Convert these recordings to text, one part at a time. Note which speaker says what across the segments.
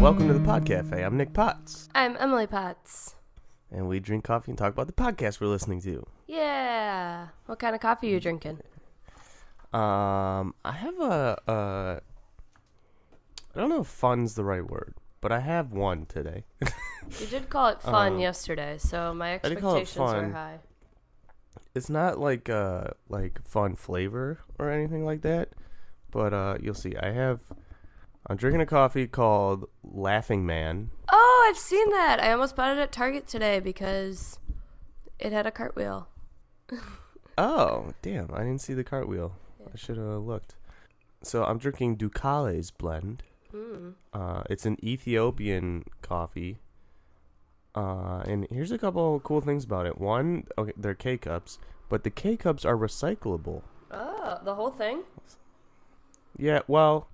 Speaker 1: welcome to the Pod Cafe. I'm Nick Potts.
Speaker 2: I'm Emily Potts.
Speaker 1: And we drink coffee and talk about the podcast we're listening to.
Speaker 2: Yeah. What kind of coffee are you drinking?
Speaker 1: I have I don't know if fun's the right word, but I have one today.
Speaker 2: You did call it fun yesterday, so my expectations are high.
Speaker 1: It's not like fun flavor or anything like that, but you'll see. I'm drinking a coffee called Laughing Man.
Speaker 2: Oh, I've seen that. I almost bought it at Target today because it had a cartwheel.
Speaker 1: Oh, damn. I didn't see the cartwheel.
Speaker 2: Yeah.
Speaker 1: I should have looked. So I'm drinking Ducale's blend. It's an Ethiopian coffee. And here's a couple cool things about it. One, okay, they're K-Cups, but the K-Cups are recyclable.
Speaker 2: Oh, the whole thing?
Speaker 1: Yeah, well,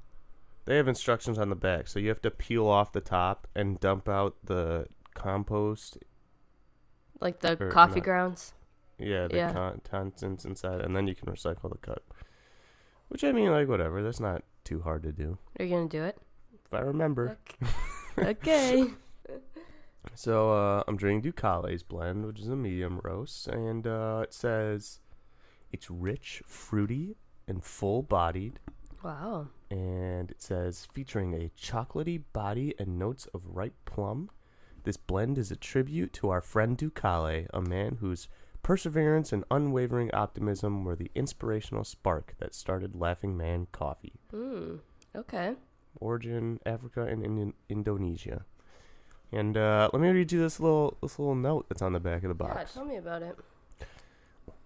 Speaker 1: they have instructions on the back, so you have to peel off the top and dump out the compost.
Speaker 2: Like the coffee grounds?
Speaker 1: Yeah, the contents inside, and then you can recycle the cup. Which, I mean, like, whatever. That's not too hard to do.
Speaker 2: Are you going to do it?
Speaker 1: If I remember.
Speaker 2: Okay.
Speaker 1: So, I'm drinking Ducale's blend, which is a medium roast, and it says it's rich, fruity, and full-bodied.
Speaker 2: Wow.
Speaker 1: And it says, featuring a chocolatey body and notes of ripe plum. This blend is a tribute to our friend Ducale, a man whose perseverance and unwavering optimism were the inspirational spark that started Laughing Man Coffee.
Speaker 2: Okay.
Speaker 1: Origin, Africa and Indonesia. And let me read you this little note that's on the back of the box.
Speaker 2: Yeah, tell me about it.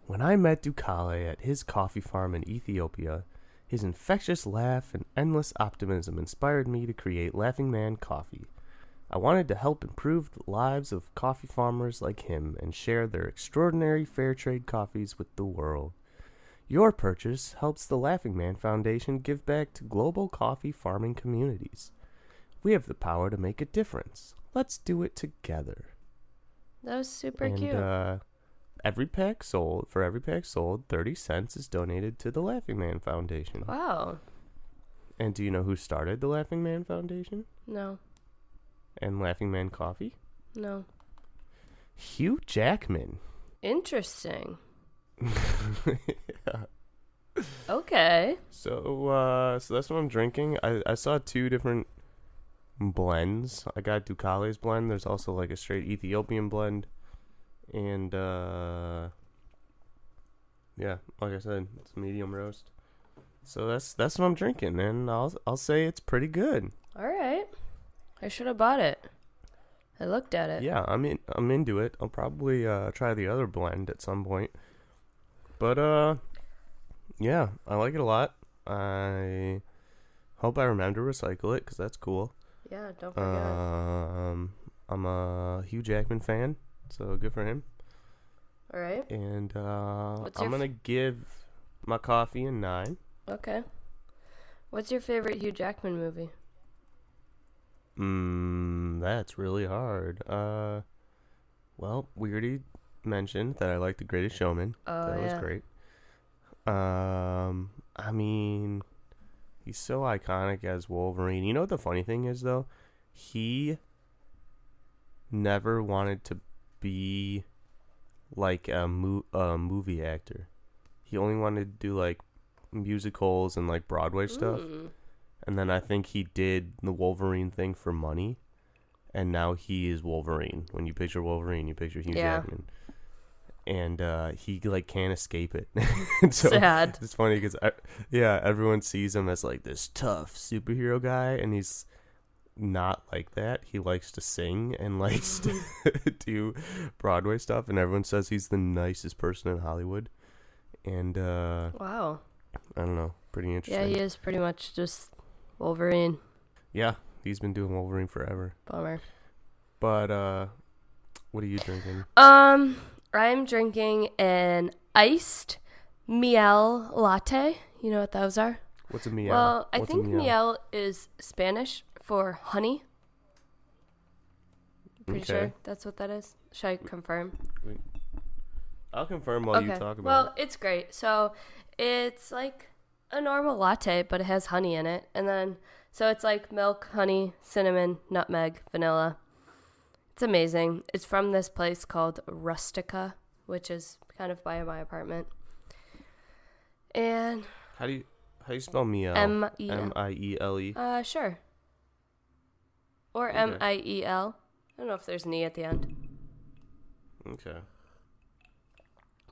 Speaker 1: When I met Ducale at his coffee farm in Ethiopia, his infectious laugh and endless optimism inspired me to create Laughing Man Coffee. I wanted to help improve the lives of coffee farmers like him and share their extraordinary fair trade coffees with the world. Your purchase helps the Laughing Man Foundation give back to global coffee farming communities. We have the power to make a difference. Let's do it together.
Speaker 2: That was super cute.
Speaker 1: For every pack sold, 30 cents is donated to the Laughing Man Foundation.
Speaker 2: Wow.
Speaker 1: And do you know who started the Laughing Man Foundation?
Speaker 2: No.
Speaker 1: And Laughing Man Coffee?
Speaker 2: No.
Speaker 1: Hugh Jackman.
Speaker 2: Interesting.
Speaker 1: Yeah.
Speaker 2: Okay.
Speaker 1: So that's what I'm drinking. I saw two different blends. I got Ducale's blend. There's also like a straight Ethiopian blend. And yeah, like I said, it's medium roast. So that's what I'm drinking, and I'll say it's pretty good.
Speaker 2: All right. I should have bought it. I looked at it.
Speaker 1: Yeah, I'm into it. I'll probably try the other blend at some point. But yeah, I like it a lot. I hope I remember to recycle it because that's cool.
Speaker 2: Yeah, don't forget.
Speaker 1: I'm a Hugh Jackman fan, so good for him.
Speaker 2: All right.
Speaker 1: And I'm gonna give my coffee a 9.
Speaker 2: Okay. What's your favorite Hugh Jackman movie?
Speaker 1: That's really hard. Well, we already mentioned that I like The Greatest Showman.
Speaker 2: Oh,
Speaker 1: that was great. I mean, he's so iconic as Wolverine. You know what the funny thing is, though? He never wanted to be like a movie actor. He only wanted to do like musicals and like Broadway stuff. And then I think he did the Wolverine thing for money. And now he is Wolverine. When you picture Wolverine, you picture Hugh Jackman. And he like can't escape it. So
Speaker 2: sad.
Speaker 1: It's funny because everyone sees him as like this tough superhero guy, and he's not like that. He likes to sing and likes to do Broadway stuff, and everyone says he's the nicest person in Hollywood. And
Speaker 2: wow,
Speaker 1: I don't know, pretty interesting.
Speaker 2: Yeah, he is pretty much just Wolverine.
Speaker 1: Yeah, he's been doing Wolverine forever.
Speaker 2: Bummer.
Speaker 1: But what are you drinking?
Speaker 2: I'm drinking an iced miel latte. You know what those are?
Speaker 1: What's a miel?
Speaker 2: Well, I think miel is Spanish for honey. Pretty sure that's what that is. Should I confirm?
Speaker 1: I'll confirm while you talk about it.
Speaker 2: Well, it's great. So it's like a normal latte, but it has honey in it. And then So it's like milk, honey, cinnamon, nutmeg, vanilla. It's amazing. It's from this place called Rustica, which is kind of by my apartment. And
Speaker 1: How do you spell miel?
Speaker 2: M-E-L.
Speaker 1: Miele?
Speaker 2: Sure. Or
Speaker 1: Okay.
Speaker 2: M-I-E-L. I don't know if there's an E at the end.
Speaker 1: Okay.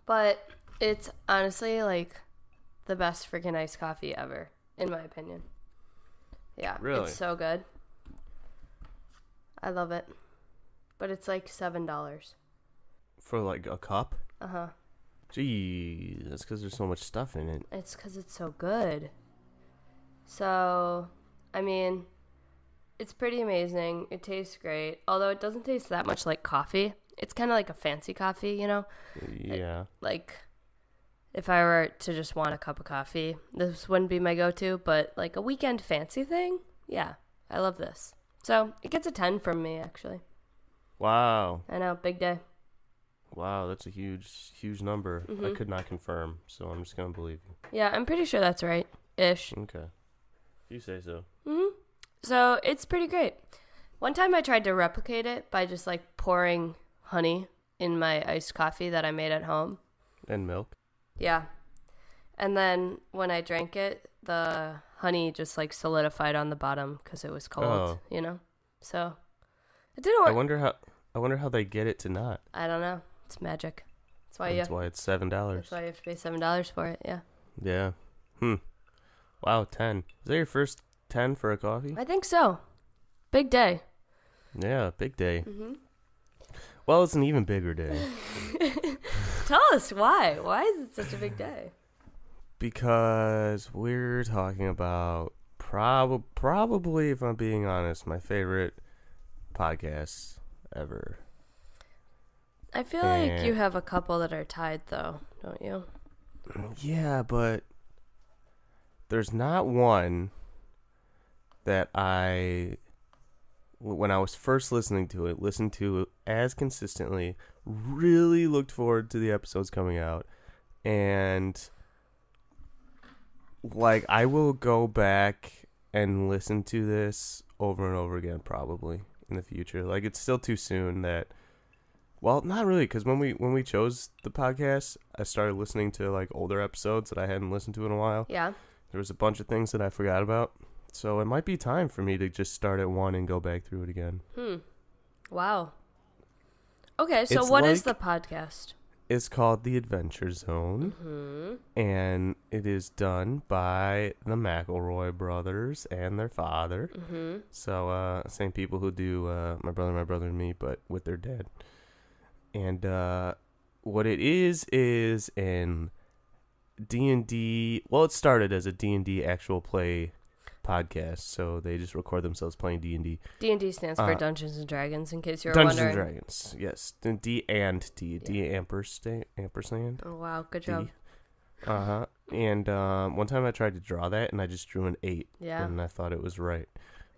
Speaker 2: But it's honestly like the best freaking iced coffee ever, in my opinion. Yeah.
Speaker 1: Really?
Speaker 2: It's so good. I love it. But it's like $7.
Speaker 1: For like a cup?
Speaker 2: Uh-huh.
Speaker 1: Gee, that's because there's so much stuff in it.
Speaker 2: It's because it's so good. So, I mean, it's pretty amazing. It tastes great. Although it doesn't taste that much like coffee. It's kind of like a fancy coffee, you know?
Speaker 1: Yeah.
Speaker 2: Like, if I were to just want a cup of coffee, this wouldn't be my go-to. But, like, a weekend fancy thing? Yeah, I love this. So, it gets a 10 from me, actually.
Speaker 1: Wow.
Speaker 2: I know, big day.
Speaker 1: Wow, that's a huge number. I could not confirm, so I'm just going to believe you.
Speaker 2: Yeah, I'm pretty sure that's right. Ish.
Speaker 1: Okay. If you say so.
Speaker 2: Mm-hmm. So, it's pretty great. One time I tried to replicate it by just, like, pouring honey in my iced coffee that I made at home.
Speaker 1: And milk.
Speaker 2: Yeah. And then when I drank it, the honey just, like, solidified on the bottom because it was cold, you know? So, it didn't work.
Speaker 1: I wonder how they get it to not.
Speaker 2: I don't know. It's magic. That's why
Speaker 1: That's why it's $7.
Speaker 2: That's why you have to pay $7 for it. Yeah.
Speaker 1: Yeah. Wow, 10. Is that your first 10 for a coffee?
Speaker 2: I think so. Big day.
Speaker 1: Yeah, big day. Well, it's an even bigger day.
Speaker 2: Tell us why. Why is it such a big day?
Speaker 1: Because we're talking about probably, if I'm being honest, my favorite podcast ever.
Speaker 2: I feel like you have a couple that are tied, though, don't you?
Speaker 1: Yeah, but there's not one that when I was first listened to as consistently, really looked forward to the episodes coming out, and like I will go back and listen to this over and over again probably in the future. Like, it's still too soon that. Well, not really, because when we chose the podcast, I started listening to like older episodes that I hadn't listened to in a while.
Speaker 2: Yeah.
Speaker 1: There was a bunch of things that I forgot about, so it might be time for me to just start at one and go back through it again.
Speaker 2: Wow. Okay, so what is the podcast?
Speaker 1: It's called The Adventure Zone, and it is done by the McElroy brothers and their father. So same people who do My Brother and Me, but with their dad. And what it is an D&D. Well, it started as a D&D actual play podcast, so they just record themselves playing D&D.
Speaker 2: D&D stands for Dungeons and Dragons, in case you're
Speaker 1: Dungeons
Speaker 2: wondering.
Speaker 1: Dungeons and Dragons, yes. D and D. D ampersand.
Speaker 2: Oh, wow. Good job.
Speaker 1: Uh-huh. And one time I tried to draw that, and I just drew an 8.
Speaker 2: Yeah.
Speaker 1: And I thought it was right.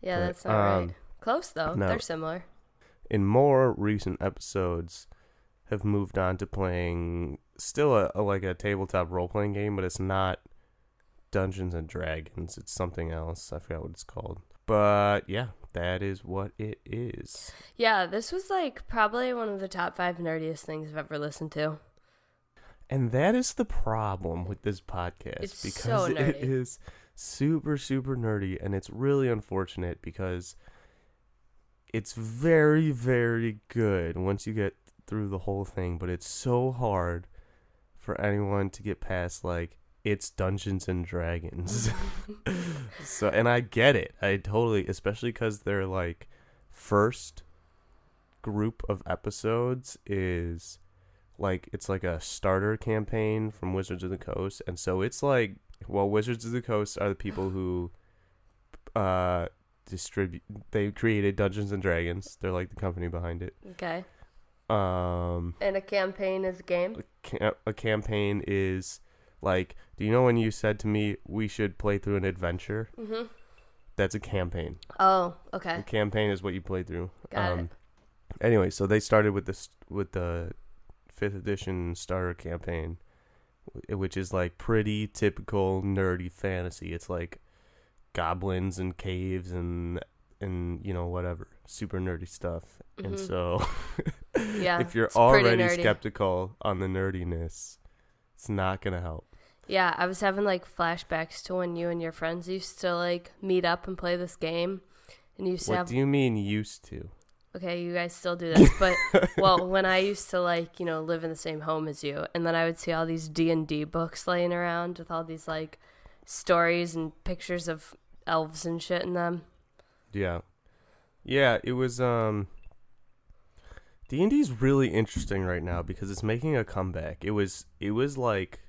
Speaker 2: Yeah,
Speaker 1: But,
Speaker 2: that's not right. Close, though.
Speaker 1: no.
Speaker 2: They're similar.
Speaker 1: In more recent episodes, have moved on to playing still like a tabletop role-playing game, but it's not Dungeons and Dragons. It's something else. I forgot what it's called. But yeah, that is what it is.
Speaker 2: Yeah, this was like probably one of the top 5 nerdiest things I've ever listened to.
Speaker 1: And that is the problem with this podcast.
Speaker 2: It's
Speaker 1: because
Speaker 2: so nerdy.
Speaker 1: it is super, super nerdy, and it's really unfortunate because it's very, very good once you get through the whole thing, but it's so hard for anyone to get past, like, it's Dungeons and Dragons. So, and I get it. I totally, especially because their, like, first group of episodes is, like, it's like a starter campaign from Wizards of the Coast. And so it's like, well, Wizards of the Coast are the people who they created Dungeons and Dragons. They're like the company behind it.
Speaker 2: Okay.
Speaker 1: And
Speaker 2: a campaign is a game?
Speaker 1: A campaign is, like, do you know when you said to me we should play through an adventure? Mm-hmm. That's a campaign.
Speaker 2: Oh, okay.
Speaker 1: A campaign is what you play through.
Speaker 2: Got it.
Speaker 1: Anyway, so they started with the 5th edition starter campaign, which is like pretty typical nerdy fantasy. It's like goblins and caves and whatever super nerdy stuff. And so
Speaker 2: Yeah,
Speaker 1: if you're
Speaker 2: it's pretty
Speaker 1: already
Speaker 2: nerdy.
Speaker 1: skeptical on the nerdiness, it's not gonna help.
Speaker 2: Yeah, I was having like flashbacks to when you and your friends used to like meet up and play this game, and you used to
Speaker 1: What
Speaker 2: have.
Speaker 1: do you mean used to?
Speaker 2: Okay, you guys still do this, but well, when I used to like live in the same home as you, and then I would see all these D&D books laying around with all these like stories and pictures of elves and shit in them.
Speaker 1: Yeah, it was D&D's really interesting right now because it's making a comeback. It was like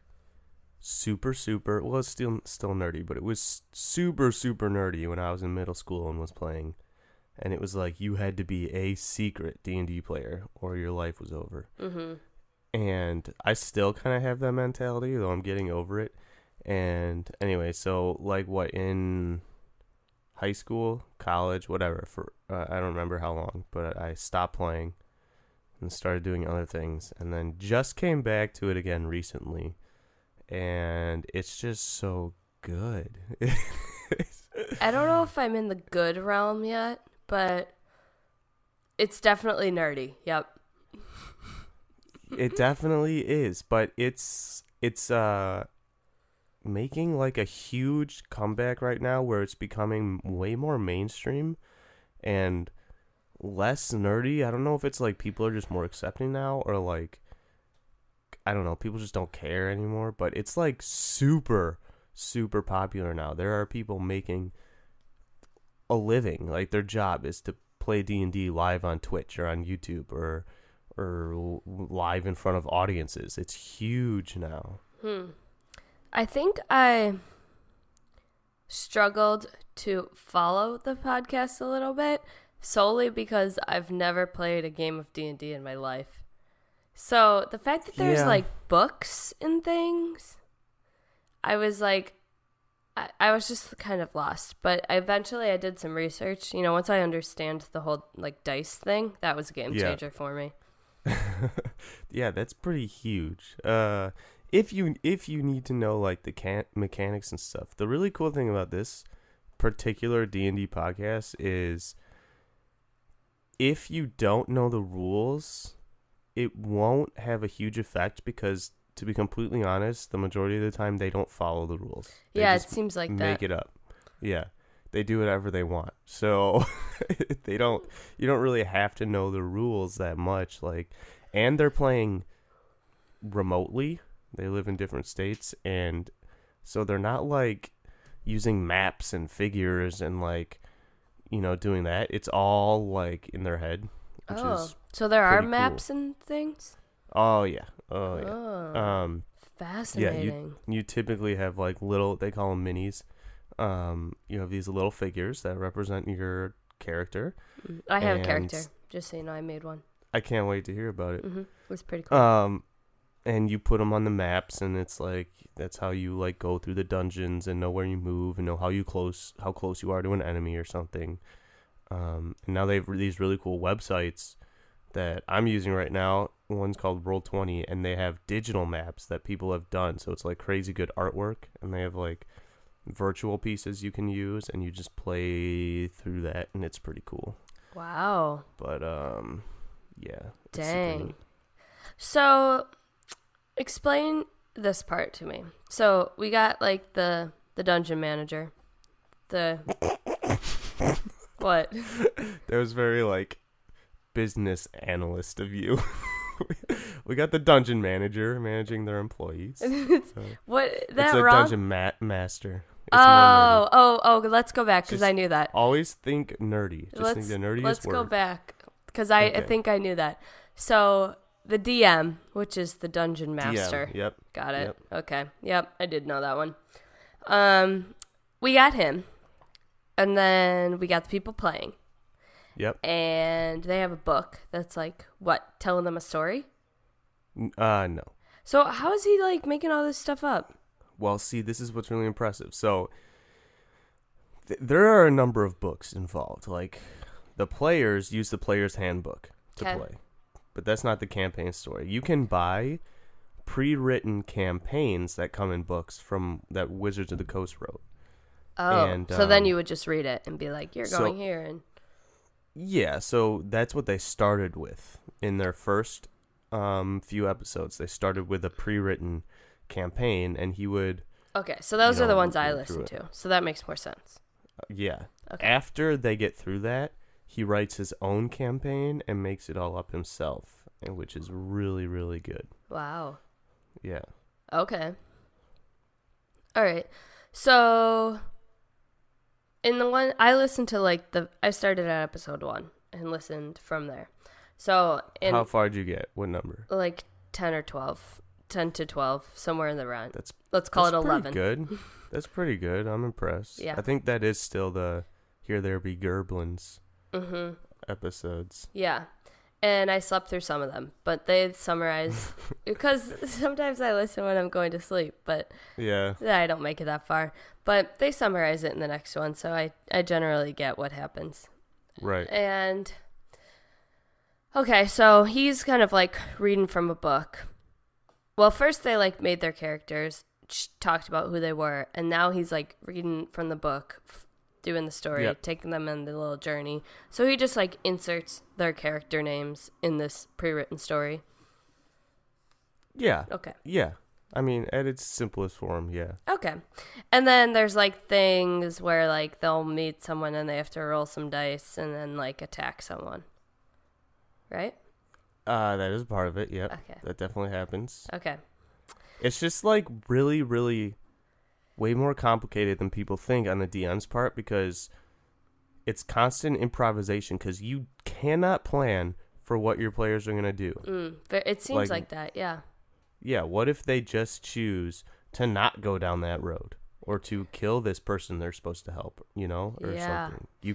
Speaker 1: super well, it's still nerdy, but it was super nerdy when I was in middle school and was playing. And it was like you had to be a secret D&D player or your life was over.
Speaker 2: Mm-hmm.
Speaker 1: And I still kind of have that mentality, though I'm getting over it. And anyway, so like what, in high school, college, whatever, for I don't remember how long, but I stopped playing and started doing other things, and then just came back to it again recently. And it's just so good.
Speaker 2: I don't know if I'm in the good realm yet, but it's definitely nerdy. Yep.
Speaker 1: It definitely is, but it's making like a huge comeback right now where it's becoming way more mainstream and less nerdy. I don't know if it's like people are just more accepting now, or like, I don't know, people just don't care anymore, but it's like super popular now. There are people making a living, like their job is to play D&D live on Twitch or on YouTube or live in front of audiences. It's huge now.
Speaker 2: I think I struggled to follow the podcast a little bit solely because I've never played a game of D&D in my life. So the fact that there's like books and things, I was like, I was just kind of lost. But eventually I did some research. Once I understand the whole like dice thing, that was a game changer for me.
Speaker 1: Yeah, that's pretty huge. If you need to know like the mechanics and stuff, the really cool thing about this particular D&D podcast is if you don't know the rules, it won't have a huge effect because, to be completely honest, the majority of the time they don't follow the rules. They
Speaker 2: it seems like that.
Speaker 1: Make it up. Yeah. They do whatever they want. So you don't really have to know the rules that much, like, and they're playing remotely. They live in different states, and so they're not like using maps and figures and like, doing that. It's all like in their head. Which is
Speaker 2: so there are
Speaker 1: cool.
Speaker 2: maps and things?
Speaker 1: Oh yeah.
Speaker 2: Fascinating.
Speaker 1: Yeah, you typically have like little, they call them minis. You have these little figures that represent your character.
Speaker 2: I have a character, just so you know. I made one.
Speaker 1: I can't wait to hear about it.
Speaker 2: Mm-hmm. It was pretty cool.
Speaker 1: And you put them on the maps, and it's like that's how you like go through the dungeons and know where you move and know how close you are to an enemy or something. And now they have these really cool websites that I'm using right now. One's called Roll20, and they have digital maps that people have done. So it's like crazy good artwork, and they have like virtual pieces you can use, and you just play through that, and it's pretty cool.
Speaker 2: Wow.
Speaker 1: But yeah.
Speaker 2: Dang. So explain this part to me. So we got like the dungeon manager. What?
Speaker 1: That was very like business analyst of you. We got the dungeon manager managing their employees.
Speaker 2: What?
Speaker 1: It's a
Speaker 2: wrong?
Speaker 1: dungeon master. It's
Speaker 2: Oh, let's go back because I knew that.
Speaker 1: Always think nerdy. Think the nerdiest
Speaker 2: Let's
Speaker 1: word.
Speaker 2: go back because I think I knew that. So the DM, which is the dungeon master.
Speaker 1: DM, yep.
Speaker 2: Got it.
Speaker 1: Yep.
Speaker 2: Okay. Yep, I did know that one. We got him. And then we got the people playing.
Speaker 1: Yep.
Speaker 2: And they have a book that's like, what, telling them a story?
Speaker 1: No.
Speaker 2: So how is he like making all this stuff up?
Speaker 1: Well, see, this is what's really impressive. So there are a number of books involved. Like the players use the player's handbook to play. But that's not the campaign story. You can buy pre-written campaigns that come in books from that Wizards of the Coast wrote.
Speaker 2: Oh,
Speaker 1: And
Speaker 2: so then you would just read it and be like, you're going here. And
Speaker 1: yeah, so that's what they started with in their first few episodes. They started with a pre-written campaign, and he would...
Speaker 2: Okay, so those are the ones I
Speaker 1: listen
Speaker 2: listened to, so that makes more sense.
Speaker 1: Yeah.
Speaker 2: Okay.
Speaker 1: After they get through that, he writes his own campaign and makes it all up himself, which is really, really good.
Speaker 2: Wow.
Speaker 1: Yeah.
Speaker 2: Okay. All right. So, in the one, I listened to I started at episode 1 and listened from there. So,
Speaker 1: how far did you get? What number?
Speaker 2: Like 10 or 12. 10 to 12, somewhere in the round. Let's call it 11.
Speaker 1: Good. That's pretty good. I'm impressed.
Speaker 2: Yeah.
Speaker 1: I think that is still the Here There Be Gerblins episodes.
Speaker 2: Yeah. And I slept through some of them, but they summarize because sometimes I listen when I'm going to sleep, but
Speaker 1: yeah,
Speaker 2: I don't make it that far. But they summarize it in the next one, so I generally get what happens.
Speaker 1: Right.
Speaker 2: And okay, so he's kind of like reading from a book. Well, first they like made their characters, talked about who they were, and now he's like reading from the book, doing the story, taking them on the little journey. So he just like inserts their character names in this pre-written story.
Speaker 1: Yeah.
Speaker 2: Okay.
Speaker 1: Yeah. I mean, at its simplest form, yeah.
Speaker 2: Okay. And then there's like things where like they'll meet someone and they have to roll some dice and then like attack someone. Right?
Speaker 1: That is part of it, yep.
Speaker 2: Okay.
Speaker 1: That definitely happens.
Speaker 2: Okay.
Speaker 1: It's just like really, really way more complicated than people think on the DM's part because it's constant improvisation because you cannot plan for what your players are going to do.
Speaker 2: It seems like that, yeah.
Speaker 1: Yeah, what if they just choose to not go down that road or to kill this person they're supposed to help, or something. You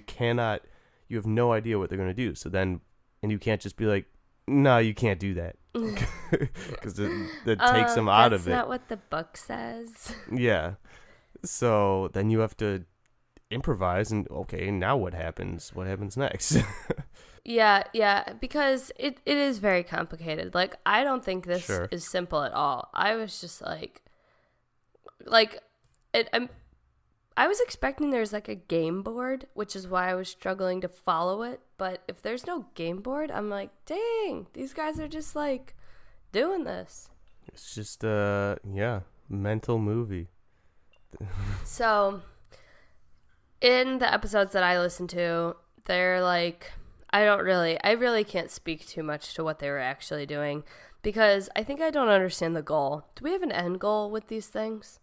Speaker 1: have no idea what they're going to do. So then, and you can't just be like, no, you can't do that because that takes them out of it.
Speaker 2: That's not what the book says.
Speaker 1: Yeah. So then you have to improvise and, okay, now what happens? What happens next?
Speaker 2: Yeah, because it is very complicated. Like, I don't think this is simple at all. I was just I was expecting there's like a game board, which is why I was struggling to follow it. But if there's no game board, I'm like, dang, these guys are just like doing this.
Speaker 1: It's just mental movie.
Speaker 2: So in the episodes that I listen to, they're like, I really can't speak too much to what they were actually doing because I think I don't understand the goal. Do we have an end goal with these things?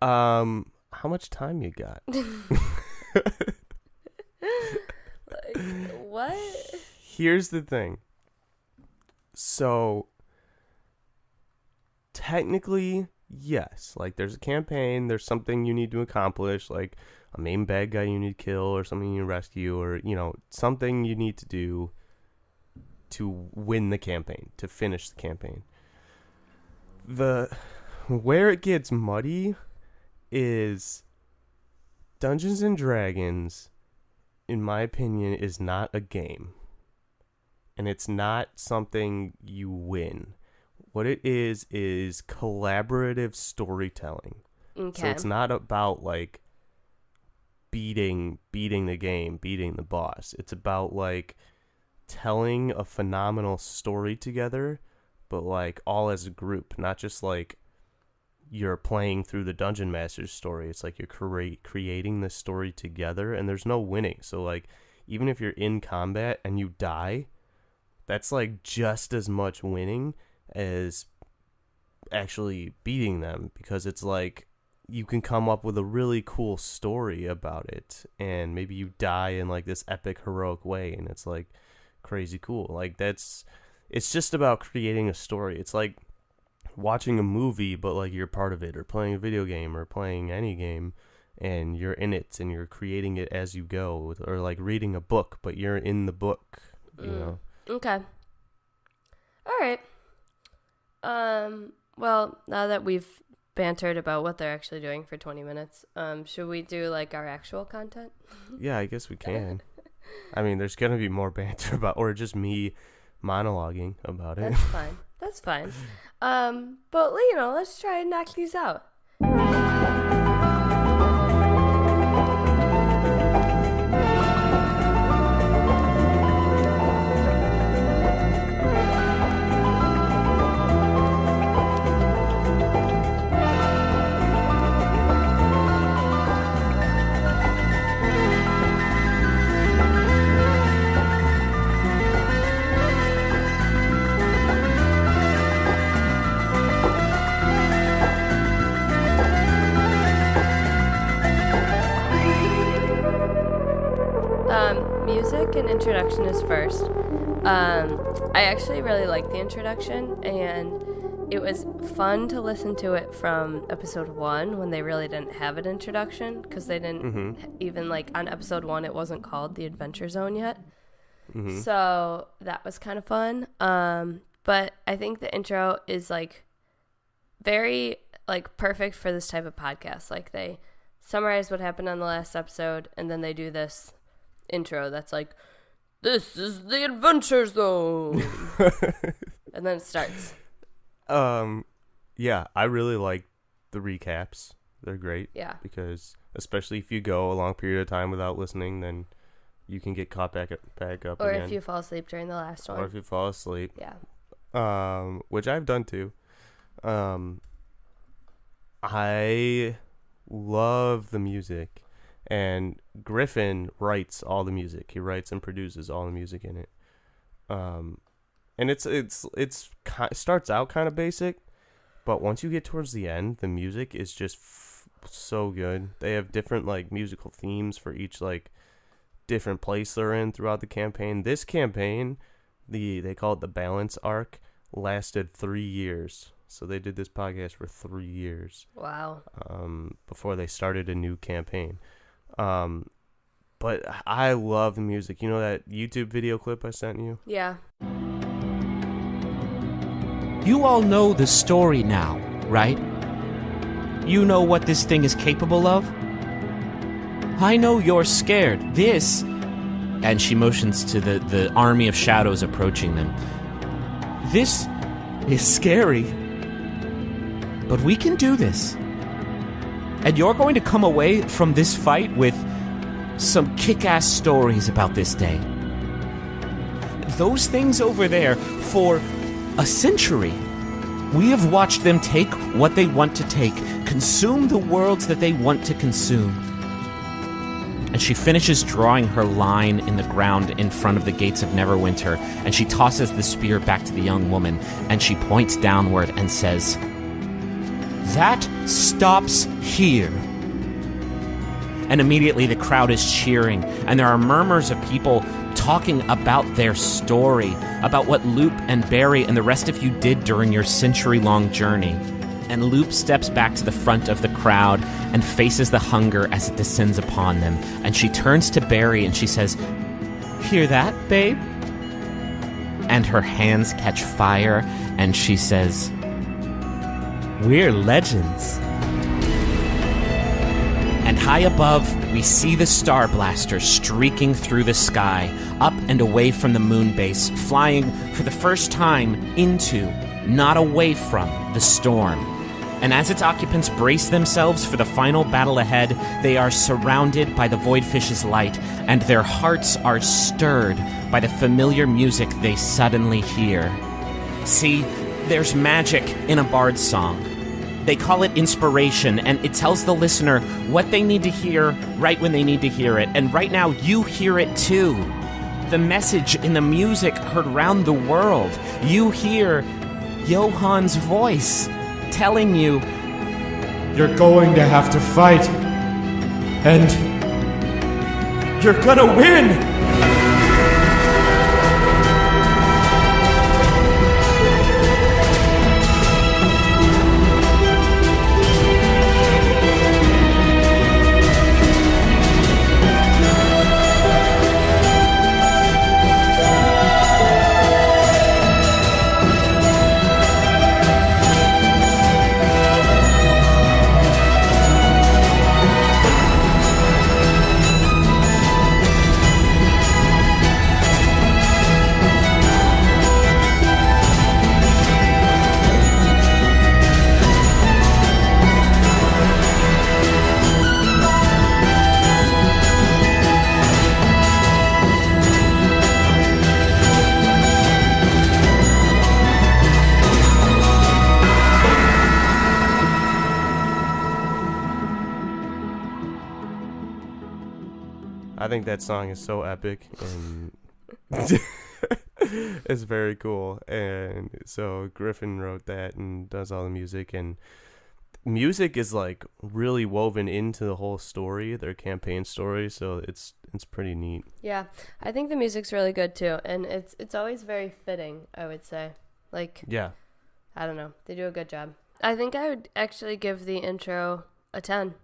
Speaker 1: How much time you got?
Speaker 2: Like, what?
Speaker 1: Here's the thing. So, technically, yes. Like, there's a campaign. There's something you need to accomplish. Like, a main bad guy you need to kill or something you rescue or, something you need to do to win the campaign, to finish the campaign. Where it gets muddy is Dungeons and Dragons, in my opinion, is not a game. And it's not something you win. What it is collaborative storytelling.
Speaker 2: Okay.
Speaker 1: So it's not about like beating the game, beating the boss. It's about like telling a phenomenal story together, but like all as a group, not just like you're playing through the Dungeon Master's story. It's like you're creating this story together, and there's no winning. So, like, even if you're in combat and you die, that's, like, just as much winning as actually beating them, because it's, like, you can come up with a really cool story about it, and maybe you die in, like, this epic, heroic way, and it's, like, crazy cool. Like, it's just about creating a story. It's, like, watching a movie, but like you're part of it, or playing a video game, or playing any game, and you're in it, and you're creating it as you go, or like reading a book, but you're in the book,
Speaker 2: Okay. All right. Well, now that we've bantered about what they're actually doing for 20 minutes, should we do like our actual content?
Speaker 1: Yeah, I guess we can. I mean, there's gonna be more banter or just me monologuing about it.
Speaker 2: That's fine. But let's try and knock these out. think an introduction is first. I actually really like the introduction, and it was fun to listen to it from episode 1 when they really didn't have an introduction, because they didn't even, like, on episode 1 it wasn't called the Adventure Zone yet. So that was kind of fun. But I think the intro is, like, very, like, perfect for this type of podcast. Like, they summarize what happened on the last episode, and then they do this intro that's like, this is the Adventure Zone. And then it starts.
Speaker 1: Yeah, I really like the recaps. They're great.
Speaker 2: Yeah.
Speaker 1: Because especially if you go a long period of time without listening, then you can get caught back up
Speaker 2: or
Speaker 1: again.
Speaker 2: if you fall asleep during the last one.
Speaker 1: Or if you fall asleep.
Speaker 2: Yeah.
Speaker 1: Which I've done too. I love the music, and Griffin writes all the music. He writes and produces all the music in it. And it starts out kind of basic, but once you get towards the end, the music is just so good. They have different, like, musical themes for each, like, different place they're in throughout the campaign. This campaign, they call it the Balance Arc, lasted 3 years. So they did this podcast for 3 years.
Speaker 2: Wow.
Speaker 1: Before they started a new campaign. But I love the music. You know that YouTube video clip I sent you?
Speaker 2: Yeah.
Speaker 3: You all know the story now, right? You know what this thing is capable of? I know you're scared. This... And she motions to the army of shadows approaching them. This is scary. But we can do this. And you're going to come away from this fight with some kick-ass stories about this day. Those things over there, for a century, we have watched them take what they want to take, consume the worlds that they want to consume. And she finishes drawing her line in the ground in front of the gates of Neverwinter, and she tosses the spear back to the young woman, and she points downward and says, "That stops here." And immediately the crowd is cheering, and there are murmurs of people talking about their story, about what Loop and Barry and the rest of you did during your century-long journey. And Loop steps back to the front of the crowd and faces the hunger as it descends upon them. And she turns to Barry and she says, "Hear that, babe?" And her hands catch fire, and she says, "We're legends." And high above, we see the Star Blaster streaking through the sky, up and away from the moon base, flying for the first time into, not away from, the storm. And as its occupants brace themselves for the final battle ahead, they are surrounded by the Voidfish's light, and their hearts are stirred by the familiar music they suddenly hear. See, there's magic in a bard's song. They call it inspiration, and it tells the listener what they need to hear right when they need to hear it. And right now, you hear it too. The message in the music heard round the world. You hear Johann's voice telling you,
Speaker 4: "You're going to have to fight. And you're gonna win!"
Speaker 1: I think that song is so epic, and it's very cool. And so Griffin wrote that and does all the music, and music is like really woven into the whole story, their campaign story. So It's pretty neat.
Speaker 2: Yeah, I think the music's really good too, and it's always very fitting, I would say. Like,
Speaker 1: Yeah.
Speaker 2: I don't know, they do a good job. I think I would actually give the intro a 10.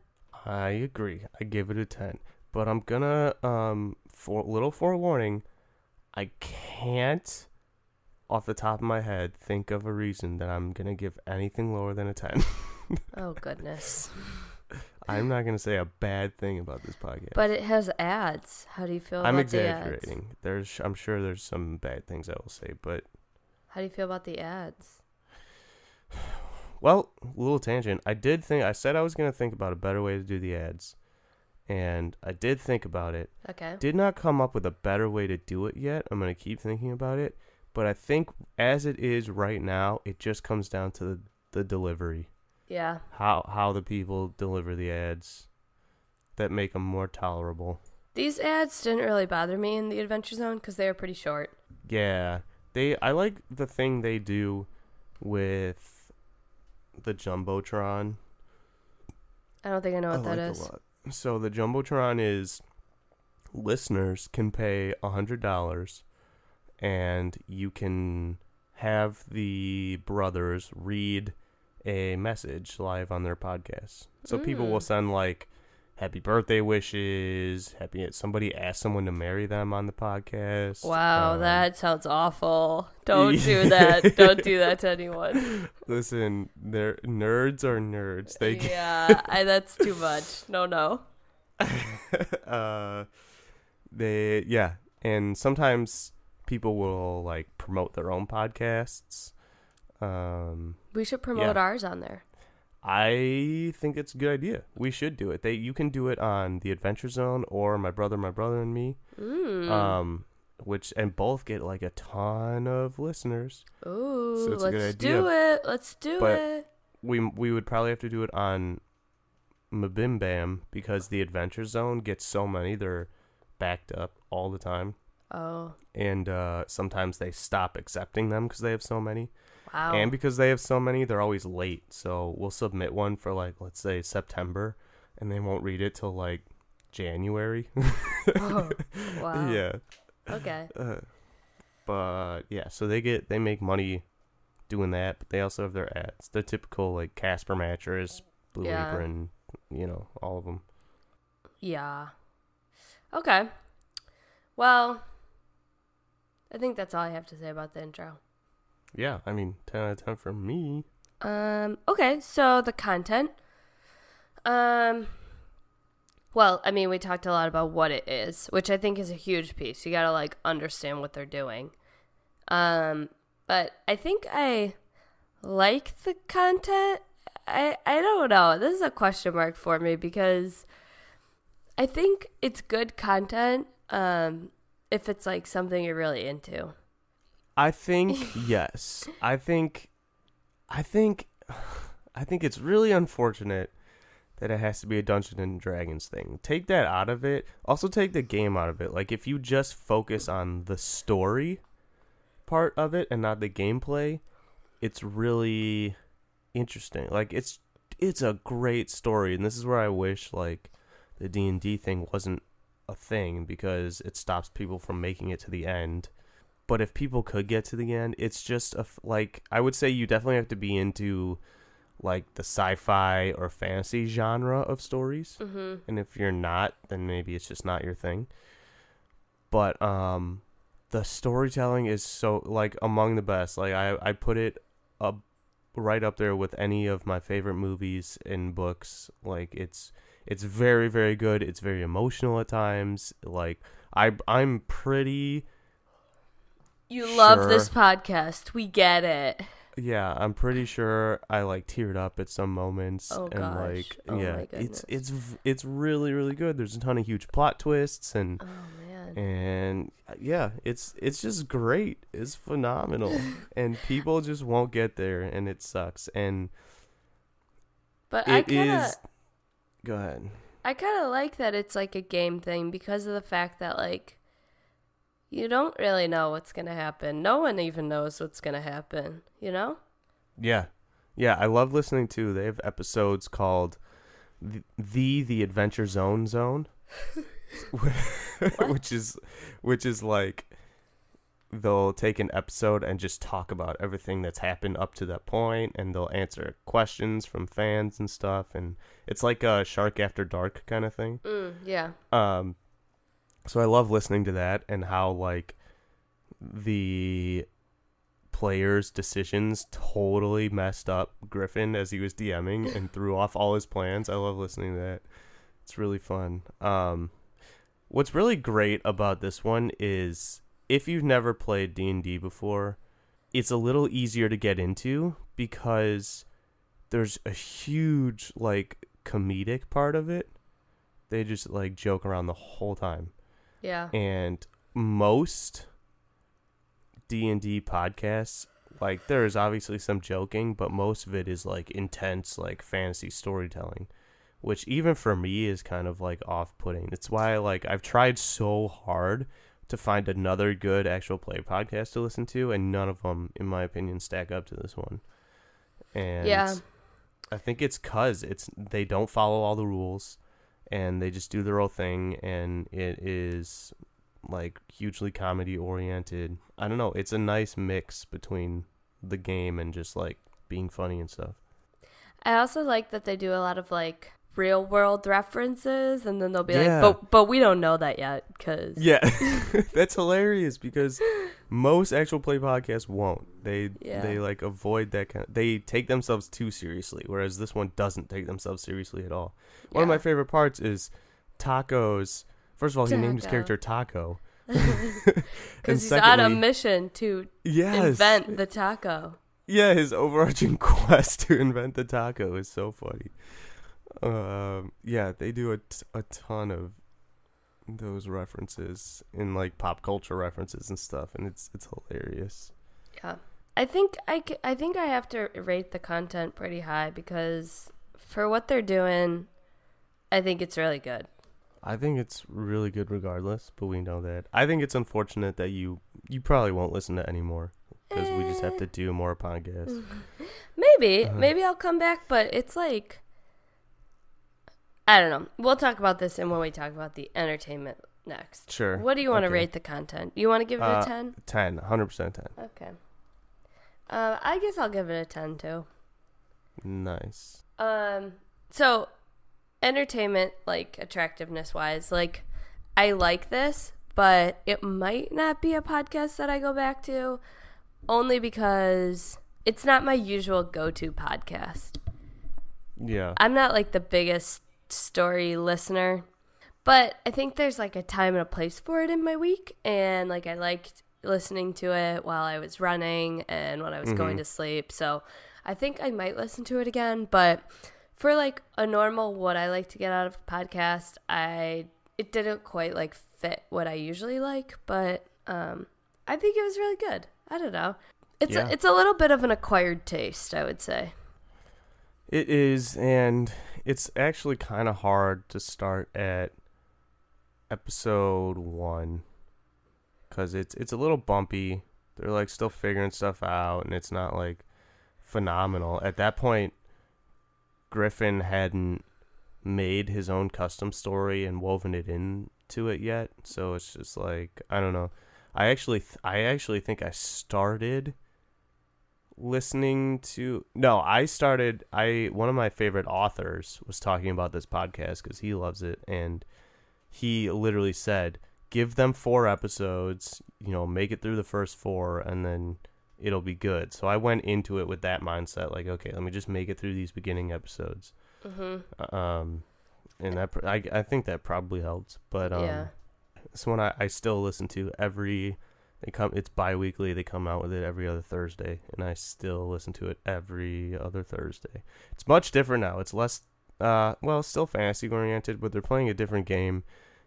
Speaker 1: I agree. I give it a 10. But I'm gonna, for little forewarning, I can't, off the top of my head, think of a reason that I'm gonna give anything lower than a 10.
Speaker 2: Oh, goodness.
Speaker 1: I'm not gonna say a bad thing about this podcast.
Speaker 2: But it has ads. How do you feel
Speaker 1: I'm
Speaker 2: about the ads?
Speaker 1: exaggerating. I'm sure there's some bad things I will say, but
Speaker 2: How do you feel about the ads?
Speaker 1: well, little tangent. I said I was gonna think about a better way to do the ads, and I did think about it.
Speaker 2: Okay.
Speaker 1: Did not come up with a better way to do it yet. I'm gonna keep thinking about it, but I think as it is right now, it just comes down to the delivery.
Speaker 2: Yeah.
Speaker 1: How the people deliver the ads that make them more tolerable.
Speaker 2: These ads didn't really bother me in the Adventure Zone because they were pretty short.
Speaker 1: Yeah, I like the thing they do with the Jumbotron.
Speaker 2: I don't think I know what that
Speaker 1: like
Speaker 2: is.
Speaker 1: a lot. So the Jumbotron is listeners can pay $100 and you can have the brothers read a message live on their podcast. So people will send like happy birthday wishes, somebody asks someone to marry them on the podcast.
Speaker 2: Wow, that sounds awful. Don't do that. Don't do that to anyone.
Speaker 1: Listen, nerds are nerds.
Speaker 2: That's too much. No.
Speaker 1: And sometimes people will like promote their own podcasts.
Speaker 2: We should promote ours on there.
Speaker 1: I think it's a good idea. We should do it. You can do it on the Adventure Zone or my brother and me. And both get like a ton of listeners.
Speaker 2: Ooh,
Speaker 1: so it's a good
Speaker 2: let's
Speaker 1: idea.
Speaker 2: do it. Let's do it.
Speaker 1: We would probably have to do it on Mabim Bam because the Adventure Zone gets so many. They're backed up all the time.
Speaker 2: Oh.
Speaker 1: And sometimes they stop accepting them because they have so many.
Speaker 2: Wow.
Speaker 1: And because they have so many, they're always late. So we'll submit one for like, let's say September, and they won't read it till like January.
Speaker 2: Oh, wow.
Speaker 1: Yeah.
Speaker 2: Okay.
Speaker 1: But yeah, so they make money doing that, but they also have their ads. The typical like Casper mattress, Blue Apron, all of them.
Speaker 2: Yeah. Okay. Well, I think that's all I have to say about the intro.
Speaker 1: Yeah, I mean, 10 out of 10 for me.
Speaker 2: Okay, so the content. Well, I mean, we talked a lot about what it is, which I think is a huge piece. You gotta, like, understand what they're doing. But I think I like the content. I don't know. This is a question mark for me because I think it's good content, if it's, like, something you're really into.
Speaker 1: I think yes. I think it's really unfortunate that it has to be a Dungeons and Dragons thing. Take that out of it. Also take the game out of it. Like if you just focus on the story part of it and not the gameplay, it's really interesting. Like it's a great story, and this is where I wish like the D&D thing wasn't a thing because it stops people from making it to the end. But if people could get to the end, it's just like I would say you definitely have to be into like the sci-fi or fantasy genre of stories. Mm-hmm. And if you're not, then maybe it's just not your thing. But the storytelling is so like among the best. Like I put it up right up there with any of my favorite movies and books. Like it's very, very good. It's very emotional at times. Like I'm pretty.
Speaker 2: You love this podcast. We get it.
Speaker 1: Yeah, I'm pretty sure I like teared up at some moments.
Speaker 2: Oh
Speaker 1: and
Speaker 2: gosh.
Speaker 1: like
Speaker 2: My goodness.
Speaker 1: it's really, really good. There's a ton of huge plot twists and it's just great. It's phenomenal. And people just won't get there and it sucks. But go ahead.
Speaker 2: I kind of like that it's like a game thing because of the fact that like you don't really know what's going to happen. No one even knows what's going to happen, you know?
Speaker 1: Yeah. Yeah, I love listening to. They have episodes called the Adventure Zone. which is like they'll take an episode and just talk about everything that's happened up to that point, and they'll answer questions from fans and stuff, and it's like a Shark After Dark kind of thing.
Speaker 2: Yeah.
Speaker 1: So I love listening to that and how like the players' decisions totally messed up Griffin as he was DMing and threw off all his plans. I love listening to that. It's really fun. What's really great about this one is if you've never played D&D before, it's a little easier to get into because there's a huge like comedic part of it. They just like joke around the whole time.
Speaker 2: Yeah.
Speaker 1: And most D&D podcasts, like there's obviously some joking, but most of it is like intense like fantasy storytelling, which even for me is kind of like off-putting. It's why like I've tried so hard to find another good actual play podcast to listen to, and none of them, in my opinion, stack up to this one. And
Speaker 2: yeah.
Speaker 1: I think it's because they don't follow all the rules, and they just do their own thing, and it is like hugely comedy oriented. I don't know. It's a nice mix between the game and just like being funny and stuff.
Speaker 2: I also like that they do a lot of like real world references, and then they'll be
Speaker 1: Yeah.
Speaker 2: like, but we don't know that yet because
Speaker 1: Yeah, that's hilarious because most actual play podcasts won't. They like avoid that kind of. They take themselves too seriously, whereas this one doesn't take themselves seriously at all. One of my favorite parts is Taco's. First of all, he named his character Taco.
Speaker 2: Because he's on a mission to invent the taco.
Speaker 1: Yeah, his overarching quest to invent the taco is so funny. Yeah, they do a ton of those references in like pop culture references and stuff, and it's hilarious.
Speaker 2: Yeah, I think I have to rate the content pretty high because for what they're doing, I think it's really good.
Speaker 1: I think it's really good regardless, but we know that. I think it's unfortunate that you probably won't listen to any more because we just have to do more podcasts.
Speaker 2: Maybe I'll come back, but it's like, I don't know. We'll talk about this and when we talk about the entertainment next.
Speaker 1: Sure.
Speaker 2: What do you want to rate the content? You want to give it a 10?
Speaker 1: 10, 100% 10.
Speaker 2: Okay. I guess I'll give it a 10 too.
Speaker 1: Nice.
Speaker 2: So entertainment, like attractiveness wise, like I like this, but it might not be a podcast that I go back to only because it's not my usual go-to podcast.
Speaker 1: Yeah.
Speaker 2: I'm not like the biggest story listener, but I think there's like a time and a place for it in my week, and like I liked listening to it while I was running and when I was going to sleep, so I think I might listen to it again. But for like a normal what I like to get out of a podcast, it didn't quite like fit what I usually like, but I think it was really good. I don't know. It's a little bit of an acquired taste, I would say.
Speaker 1: It is, and it's actually kind of hard to start at episode 1 because it's a little bumpy. They're like still figuring stuff out, and it's not like phenomenal. At that point, Griffin hadn't made his own custom story and woven it into it yet, so it's just like, I don't know. I actually think I started listening to one of my favorite authors was talking about this podcast because he loves it, and he literally said, give them 4 episodes, make it through the first 4, and then it'll be good. So I went into it with that mindset, like, okay, let me just make it through these beginning episodes. And that I think that probably helped. But this one I still listen to it's bi-weekly. They come out with it every other Thursday, and I still listen to it every other Thursday. It's much different now. It's less still fantasy oriented, but they're playing a different game,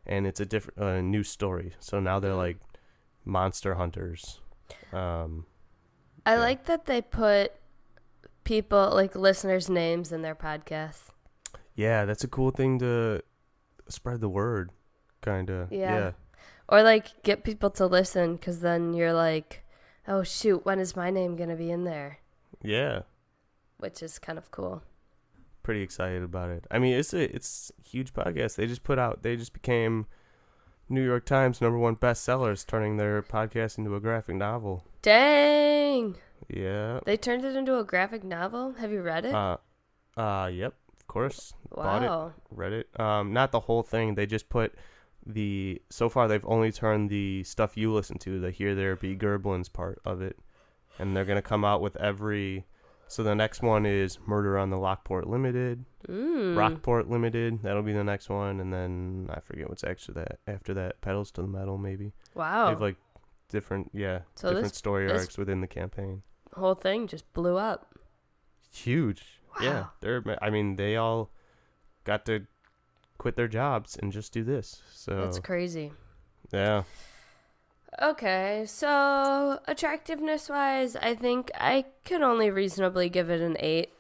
Speaker 1: and it's a different new story. So now they're like monster hunters.
Speaker 2: I like that they put people, like listeners' names in their podcasts.
Speaker 1: Yeah, that's a cool thing to spread the word, kind of. Yeah.
Speaker 2: Or like get people to listen, because then you're like, oh shoot, when is my name going to be in there?
Speaker 1: Yeah.
Speaker 2: Which is kind of cool.
Speaker 1: Pretty excited about it. I mean, it's a huge podcast. They just became New York Times #1 bestsellers, turning their podcast into a graphic novel.
Speaker 2: Dang.
Speaker 1: Yeah.
Speaker 2: They turned it into a graphic novel? Have you read it?
Speaker 1: Yep, of course.
Speaker 2: Wow.
Speaker 1: Bought it, read it. Not the whole thing. They just put so far they've only turned the stuff you listen to, the Here There Be Gerblins part of it. And they're going to come out with so the next one is Murder on the Lockport Limited. Rockport Limited, that'll be the next one. And then I forget what's after that, Pedals to the Metal maybe.
Speaker 2: Wow.
Speaker 1: They have like different story arcs within the campaign.
Speaker 2: Whole thing just blew up.
Speaker 1: Huge.
Speaker 2: Wow.
Speaker 1: Yeah, they all got to quit their jobs and just do this. So
Speaker 2: That's crazy.
Speaker 1: Yeah.
Speaker 2: Okay, so attractiveness-wise, I think I could only reasonably give it an 8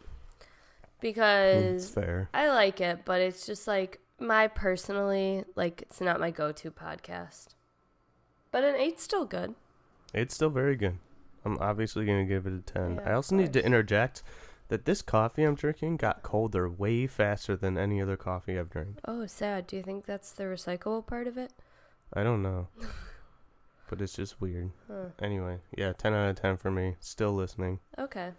Speaker 2: because
Speaker 1: fair.
Speaker 2: I like it, but it's just like it's not my go-to podcast. But an 8's still good.
Speaker 1: It's still very good. I'm obviously going to give it a 10.
Speaker 2: Yeah,
Speaker 1: I also need to interject that this coffee I'm drinking got colder way faster than any other coffee I've drank.
Speaker 2: Oh, sad. Do you think that's the recyclable part of it?
Speaker 1: I don't know. But it's just weird.
Speaker 2: Huh.
Speaker 1: Anyway, yeah, 10 out of 10 for me. Still listening.
Speaker 2: Okay.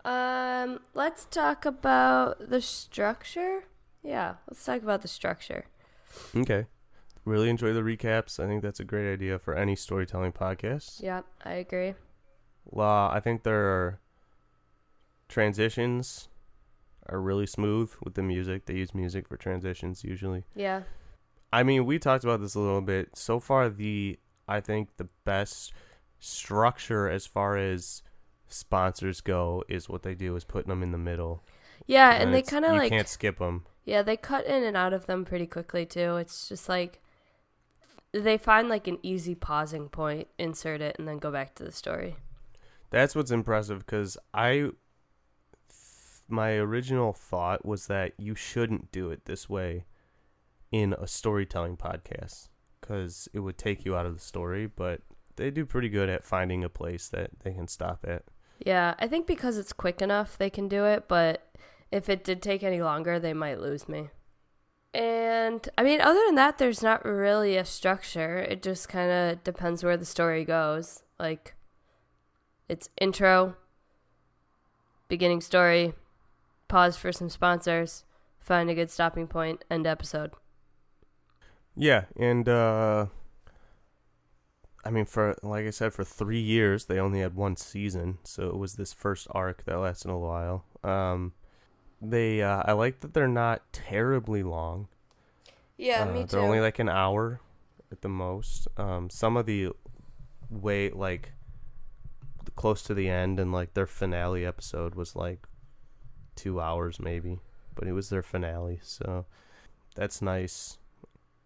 Speaker 2: Let's talk about the structure. Yeah, let's talk about the structure.
Speaker 1: Okay. Really enjoy the recaps. I think that's a great idea for any storytelling podcast.
Speaker 2: Yep, I agree.
Speaker 1: I think their transitions are really smooth with the music. They use music for transitions usually.
Speaker 2: Yeah.
Speaker 1: I mean, we talked about this a little bit. So far, I think the best structure as far as sponsors go is what they do is putting them in the middle.
Speaker 2: Yeah, and they kind of
Speaker 1: you can't skip them.
Speaker 2: Yeah, they cut in and out of them pretty quickly too. It's just like they find like an easy pausing point, insert it, and then go back to the story.
Speaker 1: That's what's impressive because my original thought was that you shouldn't do it this way in a storytelling podcast because it would take you out of the story, but they do pretty good at finding a place that they can stop at.
Speaker 2: Yeah, I think because it's quick enough, they can do it, but if it did take any longer, they might lose me. And, I mean, other than that, there's not really a structure. It just kind of depends where the story goes. Like, it's intro, beginning story, pause for some sponsors, find a good stopping point, end episode.
Speaker 1: Yeah, and, I mean, like I said, for 3 years, they only had one season, so it was this first arc that lasted a while. I like that they're not terribly long.
Speaker 2: Yeah, me too.
Speaker 1: They're only like an hour at the most. Some of the close to the end and like their finale episode was like 2 hours maybe, but it was their finale, so that's nice.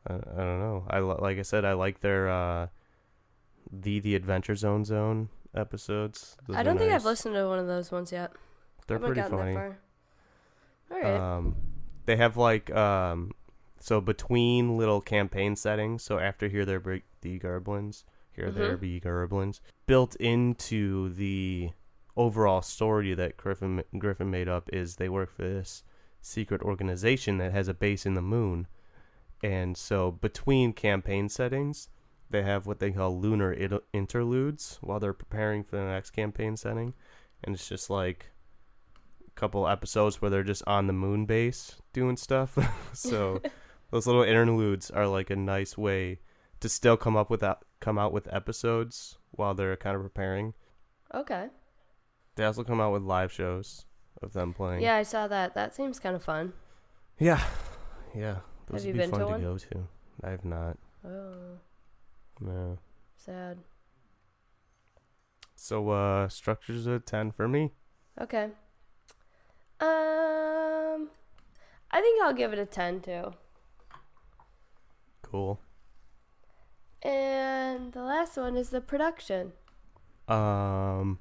Speaker 1: I don't know. Like I said, I like their the Adventure Zone episodes. Those
Speaker 2: I don't think
Speaker 1: nice.
Speaker 2: I've listened to one of those ones yet.
Speaker 1: They're pretty funny.
Speaker 2: All right.
Speaker 1: They have like so between little campaign settings. So after Here There Be Gerblins, There Be Gerblins, built into the overall story that Griffin made up is they work for this secret organization that has a base in the moon, and so between campaign settings, they have what they call lunar interludes while they're preparing for the next campaign setting, and it's just like couple episodes where they're just on the moon base doing stuff. So those little interludes are like a nice way to still come out with episodes while they're kind of preparing.
Speaker 2: Okay.
Speaker 1: They also come out with live shows of them playing.
Speaker 2: Yeah, I saw that. That seems kind of fun.
Speaker 1: Yeah. Those
Speaker 2: Have you
Speaker 1: would be
Speaker 2: been
Speaker 1: fun
Speaker 2: to
Speaker 1: to
Speaker 2: one?
Speaker 1: go to. I have not.
Speaker 2: Oh,
Speaker 1: No.
Speaker 2: sad.
Speaker 1: So structure's a 10 for me.
Speaker 2: Okay. I think I'll give it a 10 too.
Speaker 1: Cool.
Speaker 2: And the last one is the production.
Speaker 1: The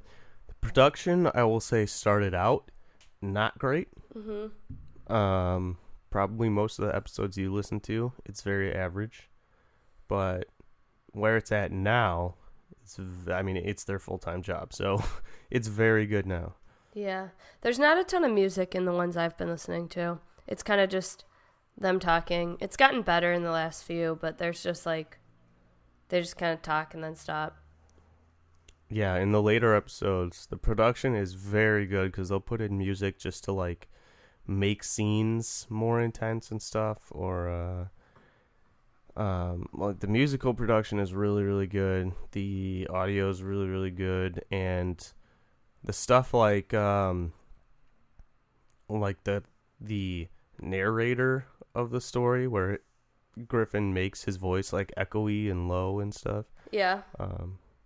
Speaker 1: production, I will say, started out not great. Probably most of the episodes you listen to, it's very average. But where it's at now, it's their full-time job, so it's very good now.
Speaker 2: Yeah. There's not a ton of music in the ones I've been listening to. It's kind of just them talking. It's gotten better in the last few, but there's just like, they just kind of talk and then stop.
Speaker 1: Yeah, in the later episodes, the production is very good because they'll put in music just to like make scenes more intense and stuff. Or like the musical production is really, really good. The audio is really, really good, and the stuff like the narrator of the story, where Griffin makes his voice like echoey and low and stuff.
Speaker 2: Yeah.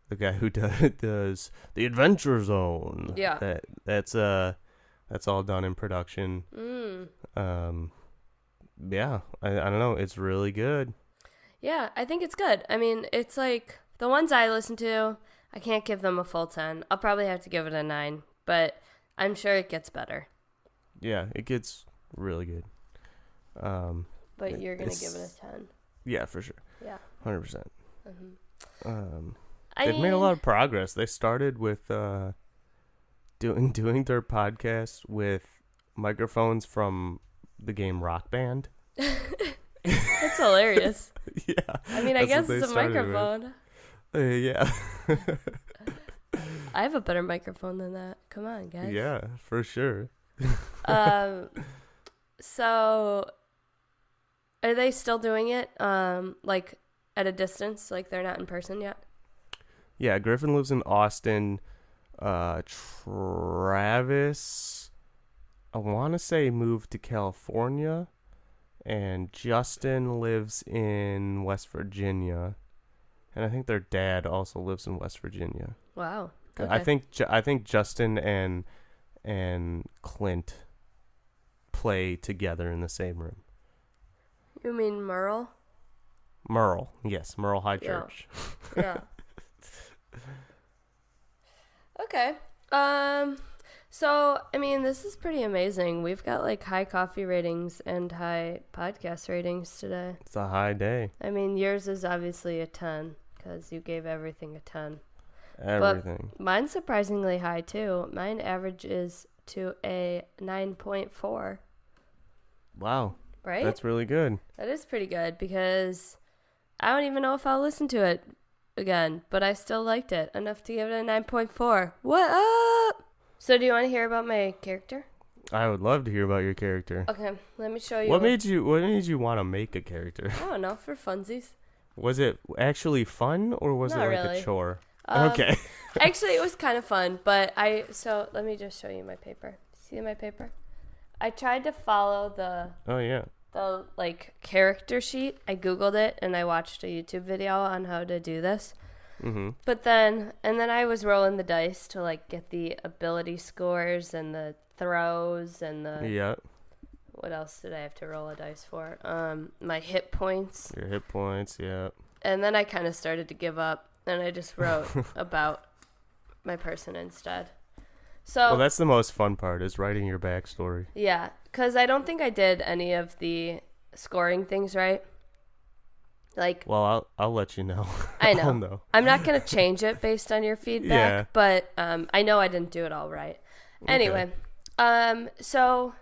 Speaker 1: The guy who does the Adventure Zone.
Speaker 2: Yeah.
Speaker 1: That's all done in production. Yeah, I don't know. It's really good.
Speaker 2: Yeah, I think it's good. I mean, it's like the ones I listen to, I can't give them a full 10. I'll probably have to give it a 9, but I'm sure it gets better.
Speaker 1: Yeah, it gets really good.
Speaker 2: But you're going to give it a 10.
Speaker 1: Yeah, for sure.
Speaker 2: Yeah.
Speaker 1: 100%.
Speaker 2: Mm-hmm.
Speaker 1: They've made a lot of progress. They started with doing their podcast with microphones from the game Rock Band.
Speaker 2: That's hilarious.
Speaker 1: Yeah.
Speaker 2: I mean, I guess it's a microphone.
Speaker 1: Yeah.
Speaker 2: I have a better microphone than that. Come on, guys.
Speaker 1: Yeah, for sure.
Speaker 2: So are they still doing it like at a distance, like they're not in person yet?
Speaker 1: Yeah, Griffin lives in Austin. Travis, I want to say, moved to California, and Justin lives in West Virginia, and I think their dad also lives in West Virginia.
Speaker 2: Wow. Okay.
Speaker 1: I think Justin and Clint play together in the same room.
Speaker 2: You mean Merle?
Speaker 1: Merle, yes, Merle High
Speaker 2: Yeah.
Speaker 1: Church.
Speaker 2: Yeah. Okay. So, I mean, this is pretty amazing. We've got like high coffee ratings and high podcast ratings today.
Speaker 1: It's a high day.
Speaker 2: I mean, yours is obviously a 10 because you gave everything a 10.
Speaker 1: Everything.
Speaker 2: But mine's surprisingly high too. Mine averages to a 9.4.
Speaker 1: Wow.
Speaker 2: Right?
Speaker 1: That's really good.
Speaker 2: That is pretty good because I don't even know if I'll listen to it again, but I still liked it enough to give it a 9.4. What up? So do you want to hear about my character?
Speaker 1: I would love to hear about your character.
Speaker 2: Okay, let me show you.
Speaker 1: What made you want to make a character?
Speaker 2: I don't know, for funsies.
Speaker 1: Was it actually fun, or was
Speaker 2: Not
Speaker 1: it like
Speaker 2: really.
Speaker 1: a chore?
Speaker 2: Um,
Speaker 1: Okay.
Speaker 2: Actually, it was kind of fun, but so let me just show you my paper. See my paper? I tried to follow the
Speaker 1: Oh yeah.
Speaker 2: like character sheet. I Googled it and I watched a YouTube video on how to do this.
Speaker 1: Mm-hmm.
Speaker 2: But then I was rolling the dice to like get the ability scores and the throws and the
Speaker 1: Yeah.
Speaker 2: what else did I have to roll a dice for? My hit points.
Speaker 1: Your hit points. Yeah.
Speaker 2: And then I kind of started to give up and I just wrote about my person instead. So
Speaker 1: Well, that's the most fun part, is writing your backstory.
Speaker 2: yeah, because I don't think I did any of the scoring things right. Like,
Speaker 1: Well, I'll let you know.
Speaker 2: I know.
Speaker 1: I'll know.
Speaker 2: I'm not going to change it based on your feedback,
Speaker 1: Yeah.
Speaker 2: but I know I didn't do it all right. Anyway, so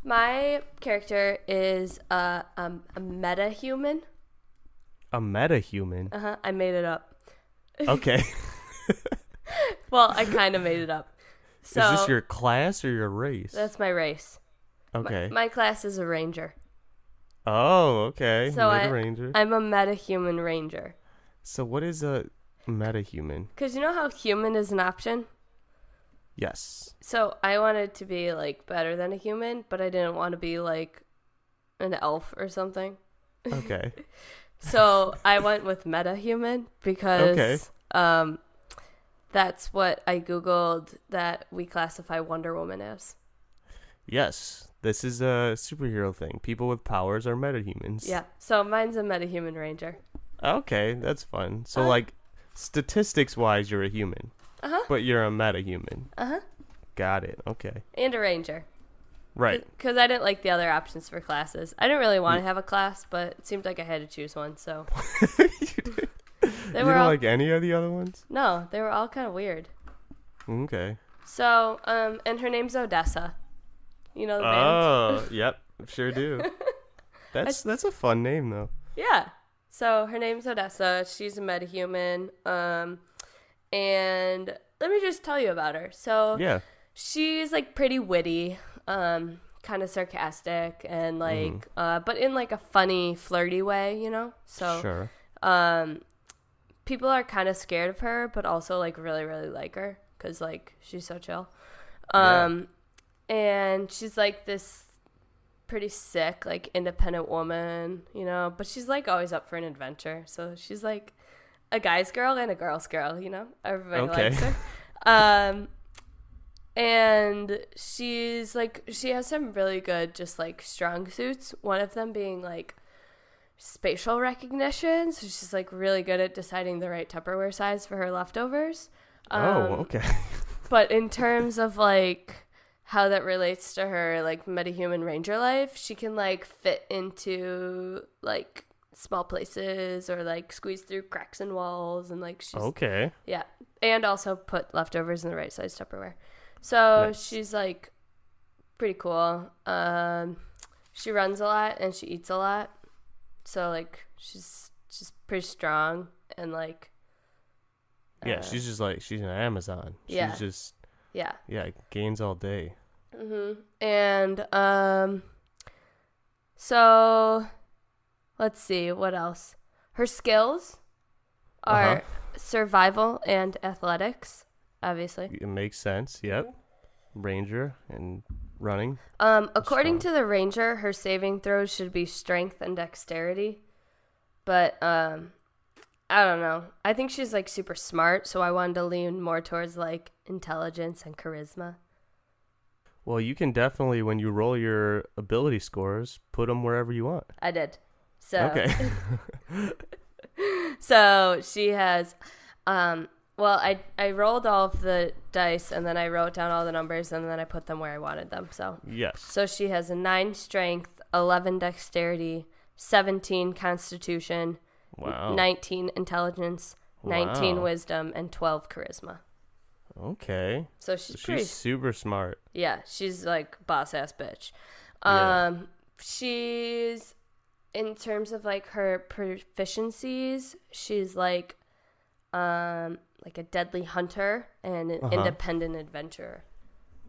Speaker 2: my character is a meta-human.
Speaker 1: A meta-human.
Speaker 2: Uh-huh, I made it up.
Speaker 1: Okay.
Speaker 2: Well, I kind of made it up. So
Speaker 1: Is this your class or your race?
Speaker 2: that's my race.
Speaker 1: Okay.
Speaker 2: My class is a ranger.
Speaker 1: Oh, okay.
Speaker 2: So
Speaker 1: Meta-ranger.
Speaker 2: I'm a meta-human ranger.
Speaker 1: So what is a meta-human?
Speaker 2: Because you know how human is an option?
Speaker 1: Yes.
Speaker 2: So I wanted to be, like, better than a human, but I didn't want to be, like, an elf or something.
Speaker 1: Okay.
Speaker 2: So I went with meta-human because that's what I Googled that we classify Wonder Woman as.
Speaker 1: Yes. This is a superhero thing. People with powers are metahumans.
Speaker 2: Yeah, so mine's a meta-human ranger.
Speaker 1: Okay, that's fun. So, like, statistics-wise, you're a human.
Speaker 2: Uh-huh.
Speaker 1: But you're a metahuman.
Speaker 2: Uh-huh.
Speaker 1: Got it. Okay.
Speaker 2: And a ranger.
Speaker 1: Right.
Speaker 2: Because I didn't like the other options for classes. I didn't really want to have a class, but it seemed like I had to choose one, so.
Speaker 1: You didn't
Speaker 2: They were all,
Speaker 1: like any of the other ones?
Speaker 2: no, they were all kind of weird.
Speaker 1: Okay.
Speaker 2: So, and her name's Odessa. You know the band?
Speaker 1: Oh, yep. Sure do. That's a fun name though.
Speaker 2: Yeah. So her name's Odessa. She's a metahuman. And let me just tell you about her. So
Speaker 1: Yeah.
Speaker 2: she's like pretty witty, kind of sarcastic, and like, but in like a funny, flirty way, you know. So
Speaker 1: Sure.
Speaker 2: people are kind of scared of her, but also like really, really like her because like she's so chill. And she's like this pretty sick, like independent woman, you know, but she's like always up for an adventure. So she's like a guy's girl and a girl's girl, you know. Everybody likes her. And she's like, she has some really good, just like strong suits. One of them being like spatial recognition. So she's like really good at deciding the right Tupperware size for her leftovers.
Speaker 1: Okay.
Speaker 2: But in terms of like how that relates to her like metahuman ranger life, she can like fit into like small places or like squeeze through cracks in walls, and like she's
Speaker 1: Okay.
Speaker 2: yeah, and also put leftovers in the right size Tupperware. So she's like pretty cool. She runs a lot and she eats a lot, so like she's pretty strong and like
Speaker 1: Yeah, she's just like, she's an Amazon.
Speaker 2: Yeah.
Speaker 1: She's just
Speaker 2: yeah.
Speaker 1: gains all day.
Speaker 2: And so let's see what else. Her skills are survival and athletics, obviously.
Speaker 1: It makes sense. Yep. Ranger and running.
Speaker 2: According to the ranger, her saving throws should be strength and dexterity. But I don't know. I think she's like super smart, so I wanted to lean more towards like intelligence and charisma.
Speaker 1: Well, you can definitely, when you roll your ability scores, put them wherever you want.
Speaker 2: I did. So
Speaker 1: Okay.
Speaker 2: So she has well, I rolled all of the dice and then I wrote down all the numbers and then I put them where I wanted them.
Speaker 1: Yes.
Speaker 2: So she has a 9 strength, 11 dexterity, 17 constitution,
Speaker 1: Wow.
Speaker 2: 19 intelligence, 19
Speaker 1: Wow.
Speaker 2: wisdom, and 12 charisma.
Speaker 1: Okay.
Speaker 2: So she's
Speaker 1: super smart.
Speaker 2: yeah, she's like boss ass bitch.
Speaker 1: Yeah.
Speaker 2: She's, in terms of like her proficiencies, she's like a deadly hunter and an independent adventurer.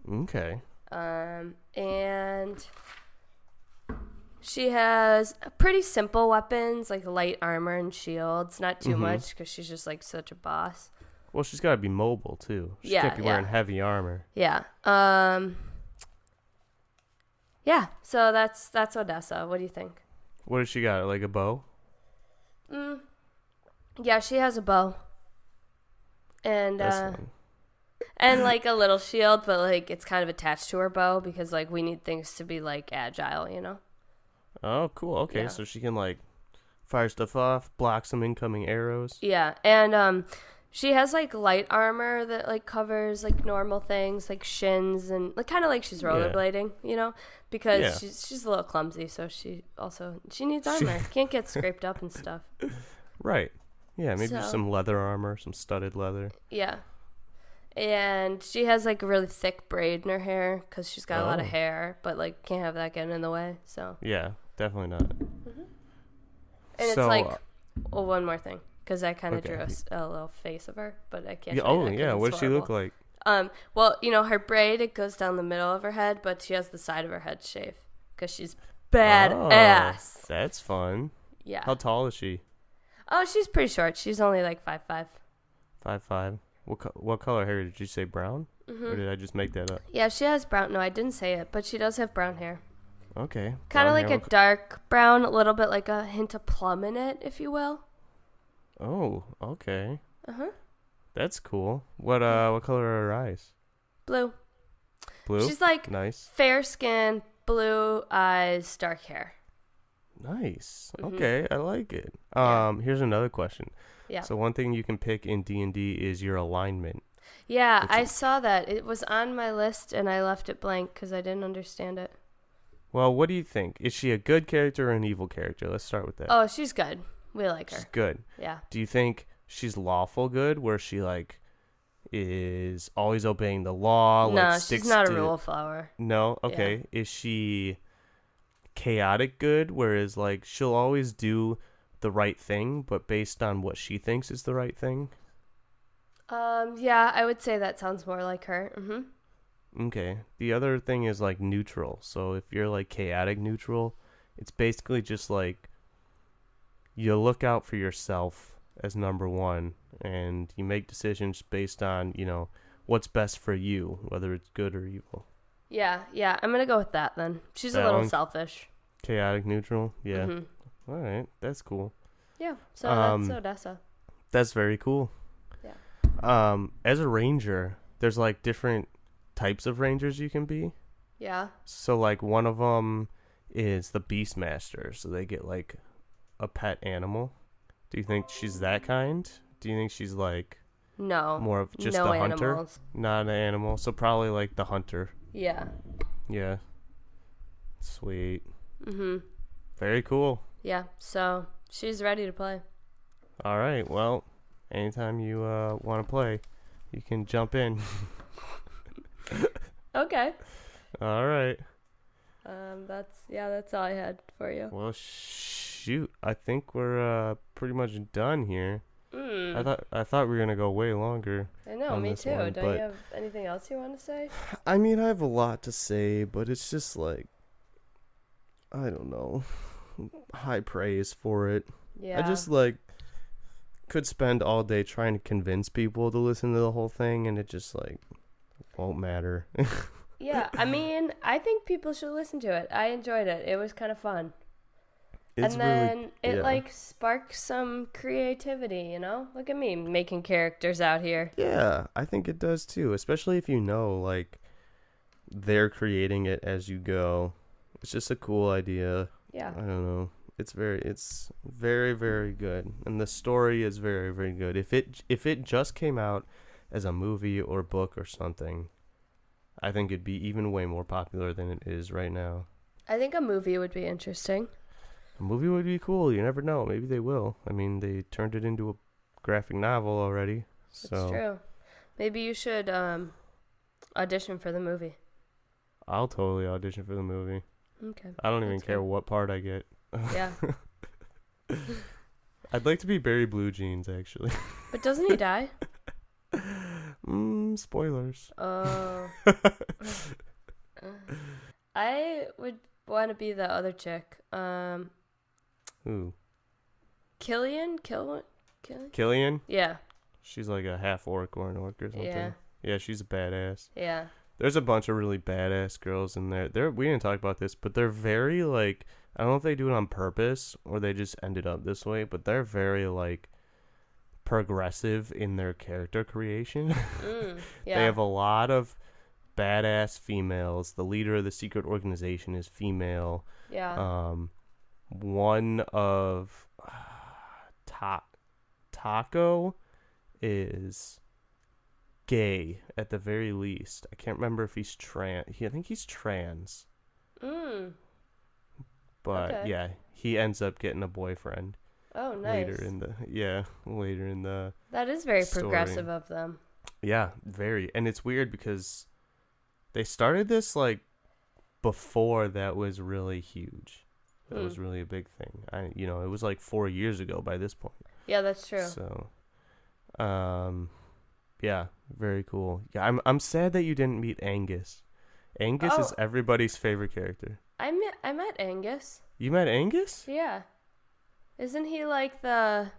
Speaker 1: Okay.
Speaker 2: And she has pretty simple weapons like light armor and shields, not too much because she's just like such a boss.
Speaker 1: Well, she's got to be mobile too. She can't be wearing heavy armor.
Speaker 2: Yeah. Yeah. So that's Odessa. What do you think?
Speaker 1: What does she got? Like a bow?
Speaker 2: Yeah, she has a bow. And
Speaker 1: That's fun.
Speaker 2: and like a little shield, but like it's kind of attached to her bow because like we need things to be like agile, you know?
Speaker 1: Oh, cool. Okay,
Speaker 2: Yeah.
Speaker 1: so she can like fire stuff off, block some incoming arrows.
Speaker 2: Yeah. And she has like light armor that like covers like normal things like shins and like kind of like she's rollerblading, you know, because she's a little clumsy, so she needs armor. Can't get scraped up and stuff.
Speaker 1: Right. Yeah, maybe
Speaker 2: So-
Speaker 1: some leather armor, some studded leather.
Speaker 2: Yeah. And she has like a really thick braid in her hair because she's got a lot of hair, but like can't have that getting in the way. So
Speaker 1: Yeah, definitely not.
Speaker 2: and it's
Speaker 1: So,
Speaker 2: like one more thing because I kind of
Speaker 1: okay.
Speaker 2: drew a little face of her, but I can't.
Speaker 1: Yeah,
Speaker 2: show you
Speaker 1: oh
Speaker 2: that 'cause
Speaker 1: yeah,
Speaker 2: it's
Speaker 1: what does she look
Speaker 2: horrible.
Speaker 1: like?
Speaker 2: Well, you know, her braid, it goes down the middle of her head, but she has the side of her head shaved because she's badass.
Speaker 1: Oh, that's fun.
Speaker 2: Yeah.
Speaker 1: How tall is she?
Speaker 2: Oh, she's pretty short. She's only like 5'5".
Speaker 1: 5'5". What color hair did you say? Brown? Or did I just make that up?
Speaker 2: Yeah, she has brown. No, I didn't say it, but she does have brown hair.
Speaker 1: Okay.
Speaker 2: Kind of
Speaker 1: brown
Speaker 2: like
Speaker 1: hair.
Speaker 2: a dark brown, a little bit like a hint of plum in it, if you will.
Speaker 1: Oh, okay.
Speaker 2: Uh-huh.
Speaker 1: That's cool. What color are her eyes?
Speaker 2: Blue.
Speaker 1: Blue?
Speaker 2: She's like
Speaker 1: Nice.
Speaker 2: fair skin, blue eyes, dark hair.
Speaker 1: Nice. Okay, I like it.
Speaker 2: Yeah.
Speaker 1: Here's another question.
Speaker 2: Yeah.
Speaker 1: So one thing you can pick in D&D is your alignment.
Speaker 2: Yeah, I saw that. It was on my list, and I left it blank because I didn't understand it.
Speaker 1: Well, what do you think? Is she a good character or an evil character? Let's start with that.
Speaker 2: Oh, she's good. We like her.
Speaker 1: She's good.
Speaker 2: Yeah.
Speaker 1: Do you think she's lawful good, where she like is always obeying the law?
Speaker 2: No,
Speaker 1: like,
Speaker 2: she's
Speaker 1: sticks
Speaker 2: not a
Speaker 1: to-
Speaker 2: rule follower.
Speaker 1: No. Okay. Is she chaotic good, whereas like she'll always do the right thing, but based on what she thinks is the right thing.
Speaker 2: Yeah, I would say that sounds more like her.
Speaker 1: Okay. The other thing is like neutral. So if you're like chaotic neutral, it's basically just like you look out for yourself as number one, and you make decisions based on, what's best for you, whether it's good or evil.
Speaker 2: Yeah, I'm gonna go with that then. She's a little selfish.
Speaker 1: Chaotic neutral? Yeah. All right. That's cool.
Speaker 2: Yeah, so that's Odessa.
Speaker 1: That's very cool.
Speaker 2: Yeah.
Speaker 1: As a ranger, there's like different types of rangers you can be.
Speaker 2: Yeah.
Speaker 1: So like one of them is the Beastmaster, so they get like a pet animal. Do you think she's that kind? Do you think she's like more of just
Speaker 2: no
Speaker 1: a hunter?
Speaker 2: Animals.
Speaker 1: Not an animal, so probably like the hunter.
Speaker 2: Yeah.
Speaker 1: Yeah. Sweet. Very cool.
Speaker 2: Yeah, so she's ready to play.
Speaker 1: All right. Well, anytime you want to play, you can jump in.
Speaker 2: Okay.
Speaker 1: All right.
Speaker 2: That's all I had for you.
Speaker 1: Well, shoot. I think we're pretty much done here. I thought we were gonna go way longer.
Speaker 2: I know, me too.
Speaker 1: Don't
Speaker 2: you have anything else you want to say?
Speaker 1: I mean, I have a lot to say, but it's just like, I don't know, high praise for it.
Speaker 2: Yeah.
Speaker 1: I just like could spend all day trying to convince people to listen to the whole thing, and it just like won't matter.
Speaker 2: Yeah, I mean, I think people should listen to it. I enjoyed it. It was kind of fun.
Speaker 1: It's
Speaker 2: and then
Speaker 1: really,
Speaker 2: it like sparks some creativity, Look at me making characters out here.
Speaker 1: Yeah, I think it does too, especially if you know like they're creating it as you go. It's just a cool idea.
Speaker 2: Yeah.
Speaker 1: I don't know. It's very, very good, and the story is very, very good. If it just came out as a movie or book or something, I think it'd be even way more popular than it is right now.
Speaker 2: I think a movie would be interesting.
Speaker 1: A movie would be cool. You never know. Maybe they will. I mean, they turned it into a graphic novel already. So.
Speaker 2: That's true. Maybe you should audition for the movie.
Speaker 1: I'll totally audition for the movie.
Speaker 2: Okay.
Speaker 1: I don't even care what part I get.
Speaker 2: Yeah.
Speaker 1: I'd like to be Barry Blue Jeans, actually.
Speaker 2: But doesn't he die?
Speaker 1: Spoilers.
Speaker 2: Oh. I would want to be the other chick.
Speaker 1: Who?
Speaker 2: Killian?
Speaker 1: Killian?
Speaker 2: Yeah.
Speaker 1: She's like a half orc or an orc or something.
Speaker 2: Yeah.
Speaker 1: Yeah, she's a badass.
Speaker 2: Yeah.
Speaker 1: There's a bunch of really badass girls in there. We didn't talk about this, but they're very like, I don't know if they do it on purpose or they just ended up this way, but they're very like progressive in their character creation.
Speaker 2: Yeah.
Speaker 1: They have a lot of badass females. The leader of the secret organization is female.
Speaker 2: Yeah.
Speaker 1: One of Taco is gay at the very least. I can't remember if he's trans. I think he's trans. But
Speaker 2: okay.
Speaker 1: yeah, he ends up getting a boyfriend.
Speaker 2: Oh, nice.
Speaker 1: Later in the
Speaker 2: That is very
Speaker 1: story.
Speaker 2: progressive of them.
Speaker 1: Yeah, very. And it's weird because they started this like before that was really huge. That was really a big thing. It was like 4 years ago by this point.
Speaker 2: Yeah, that's true.
Speaker 1: So, yeah, very cool. Yeah, I'm sad that you didn't meet Angus. Angus is everybody's favorite character.
Speaker 2: I met Angus.
Speaker 1: You met Angus?
Speaker 2: Yeah. Isn't he like the...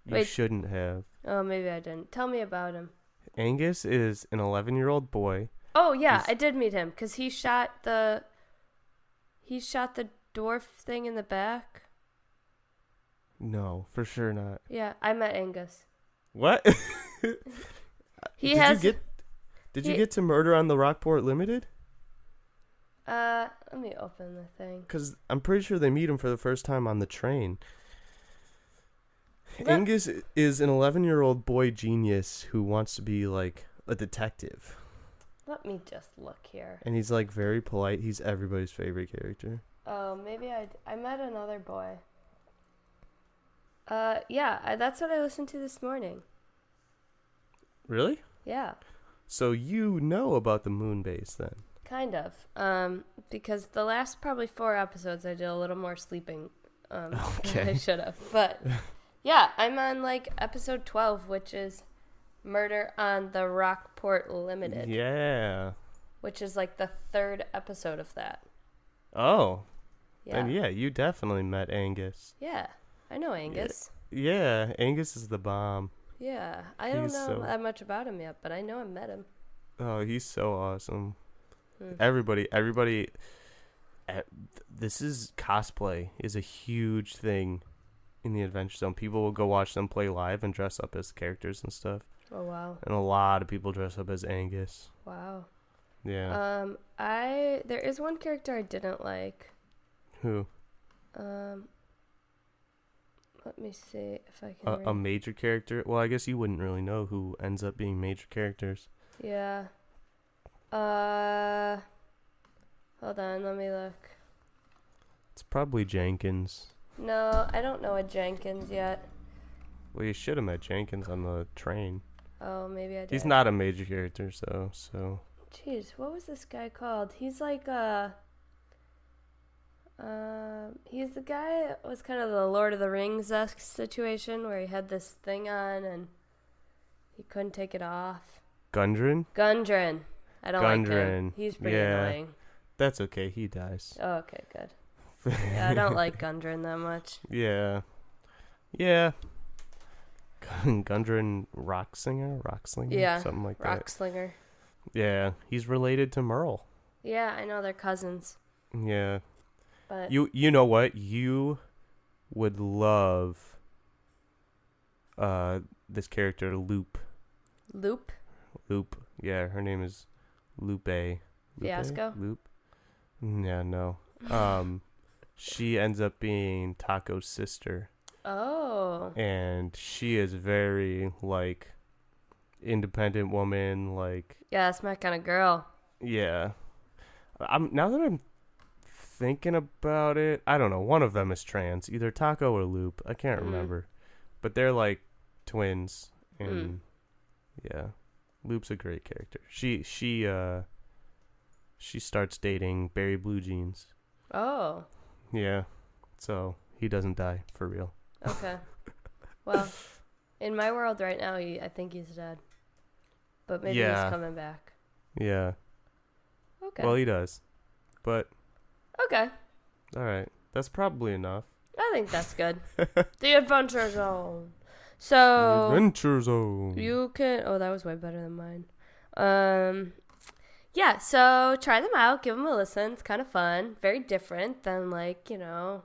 Speaker 1: You shouldn't have.
Speaker 2: Oh, maybe I didn't. Tell me about him.
Speaker 1: Angus is an 11-year-old boy.
Speaker 2: Oh, yeah, I did meet him because he shot the dwarf thing in the back.
Speaker 1: No, for sure not.
Speaker 2: Yeah, I met Angus.
Speaker 1: What? Did you get to Murder on the Rockport Limited?
Speaker 2: Let me open the thing.
Speaker 1: Because I'm pretty sure they meet him for the first time on the train. Angus is an 11-year-old boy genius who wants to be like a detective.
Speaker 2: Let me just look here.
Speaker 1: And he's like very polite. He's everybody's favorite character.
Speaker 2: Oh, maybe I met another boy. Yeah, that's what I listened to this morning.
Speaker 1: Really?
Speaker 2: Yeah.
Speaker 1: So you know about the moon base then?
Speaker 2: kind of. Because the last probably 4 episodes I did a little more sleeping than I should have. But yeah, I'm on like episode 12, which is Murder on the Rockport Limited.
Speaker 1: Yeah.
Speaker 2: Which is like the 3rd episode of that.
Speaker 1: Oh.
Speaker 2: Yeah.
Speaker 1: And yeah, you definitely met Angus.
Speaker 2: Yeah. I know Angus.
Speaker 1: Yeah, Angus is the bomb.
Speaker 2: Yeah. I don't
Speaker 1: He's
Speaker 2: know that much about him yet, but I know I met him.
Speaker 1: Oh, he's so awesome. Everybody, this is cosplay is a huge thing in the Adventure Zone. People will go watch them play live and dress up as characters and stuff.
Speaker 2: Oh, wow.
Speaker 1: And a lot of people dress up as Angus.
Speaker 2: Wow.
Speaker 1: Yeah.
Speaker 2: There is one character I didn't like.
Speaker 1: Who?
Speaker 2: Let me see if I can
Speaker 1: A major character? Well, I guess you wouldn't really know who ends up being major characters.
Speaker 2: Yeah. Hold on, let me look.
Speaker 1: It's probably Jenkins.
Speaker 2: No, I don't know a Jenkins yet.
Speaker 1: Well, you should have met Jenkins on the train.
Speaker 2: Oh, maybe I did.
Speaker 1: He's not a major character, so.
Speaker 2: Jeez, what was this guy called? He's like he's the guy that was kind of the Lord of the Rings-esque situation where he had this thing on and he couldn't take it off.
Speaker 1: Gundren?
Speaker 2: Gundren. I don't like him. He's pretty
Speaker 1: Yeah.
Speaker 2: annoying.
Speaker 1: That's okay. He dies.
Speaker 2: Oh, okay, good. Yeah, I don't like Gundren that much.
Speaker 1: Yeah. Yeah. Gundren Rockslinger?
Speaker 2: Yeah.
Speaker 1: Something like that.
Speaker 2: Rockslinger.
Speaker 1: Yeah. He's related to Merle.
Speaker 2: Yeah, I know they're cousins.
Speaker 1: Yeah.
Speaker 2: But
Speaker 1: You know what? You would love this character, Loop.
Speaker 2: Loop?
Speaker 1: Loop. Yeah, her name is Lupe.
Speaker 2: Fiasco?
Speaker 1: Loop? Yeah, no. She ends up being Taco's sister.
Speaker 2: Oh.
Speaker 1: And she is very, like, independent woman, like...
Speaker 2: Yeah, that's my kind of girl.
Speaker 1: Yeah. Now that I'm thinking about it, I don't know. One of them is trans. Either Taco or Loop. I can't remember. But they're, like, twins. And, yeah. Loop's a great character. She starts dating Barry Blue Jeans.
Speaker 2: Oh.
Speaker 1: Yeah. So, he doesn't die, for real.
Speaker 2: Okay. Well, in my world right now, I think he's dead. But maybe he's coming back.
Speaker 1: Yeah.
Speaker 2: Okay.
Speaker 1: Well, he does. But...
Speaker 2: Okay.
Speaker 1: All right. That's probably enough.
Speaker 2: I think that's good. The Adventure Zone. So...
Speaker 1: Adventure Zone.
Speaker 2: You can... Oh, that was way better than mine. Yeah, so try them out. Give them a listen. It's kind of fun. Very different than, like, you know,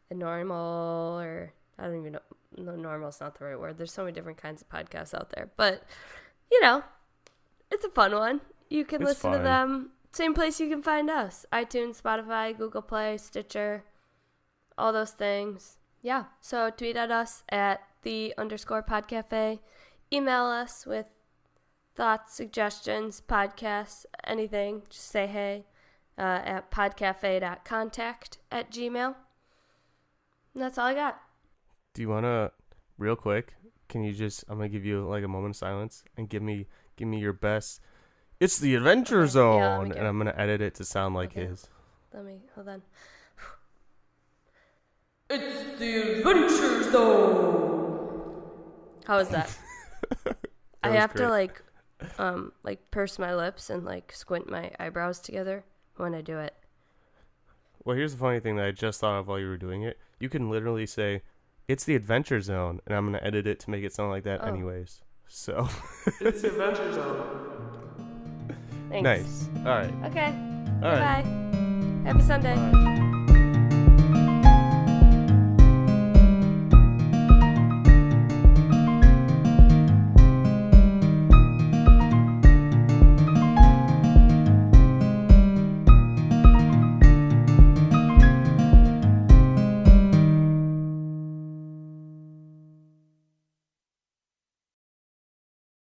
Speaker 2: a normal or... I don't even know. No, normal's not the right word. There's so many different kinds of podcasts out there. But, you know, it's a fun one. You can listen to them. Same place you can find us. iTunes, Spotify, Google Play, Stitcher, all those things. Yeah, so tweet at us at _podcafe. Email us with thoughts, suggestions, podcasts, anything. Just say hey at podcafe.contact@gmail.com. And that's all I got.
Speaker 1: Do you want to, real quick, can you just, I'm going to give you like a moment of silence and give me your best, it's the Adventure Zone, and I'm going to edit it to sound like his.
Speaker 2: Hold on. It's the Adventure Zone. How was that? I have to like purse my lips and like squint my eyebrows together when I do it.
Speaker 1: Well, here's the funny thing that I just thought of while you were doing it. You can literally say, it's the Adventure Zone, and I'm going to edit it to make it sound like that anyways. So.
Speaker 4: It's the Adventure Zone.
Speaker 2: Thanks.
Speaker 1: Nice. All right.
Speaker 2: Okay.
Speaker 1: All right.
Speaker 2: Bye. Happy Sunday.
Speaker 1: Bye.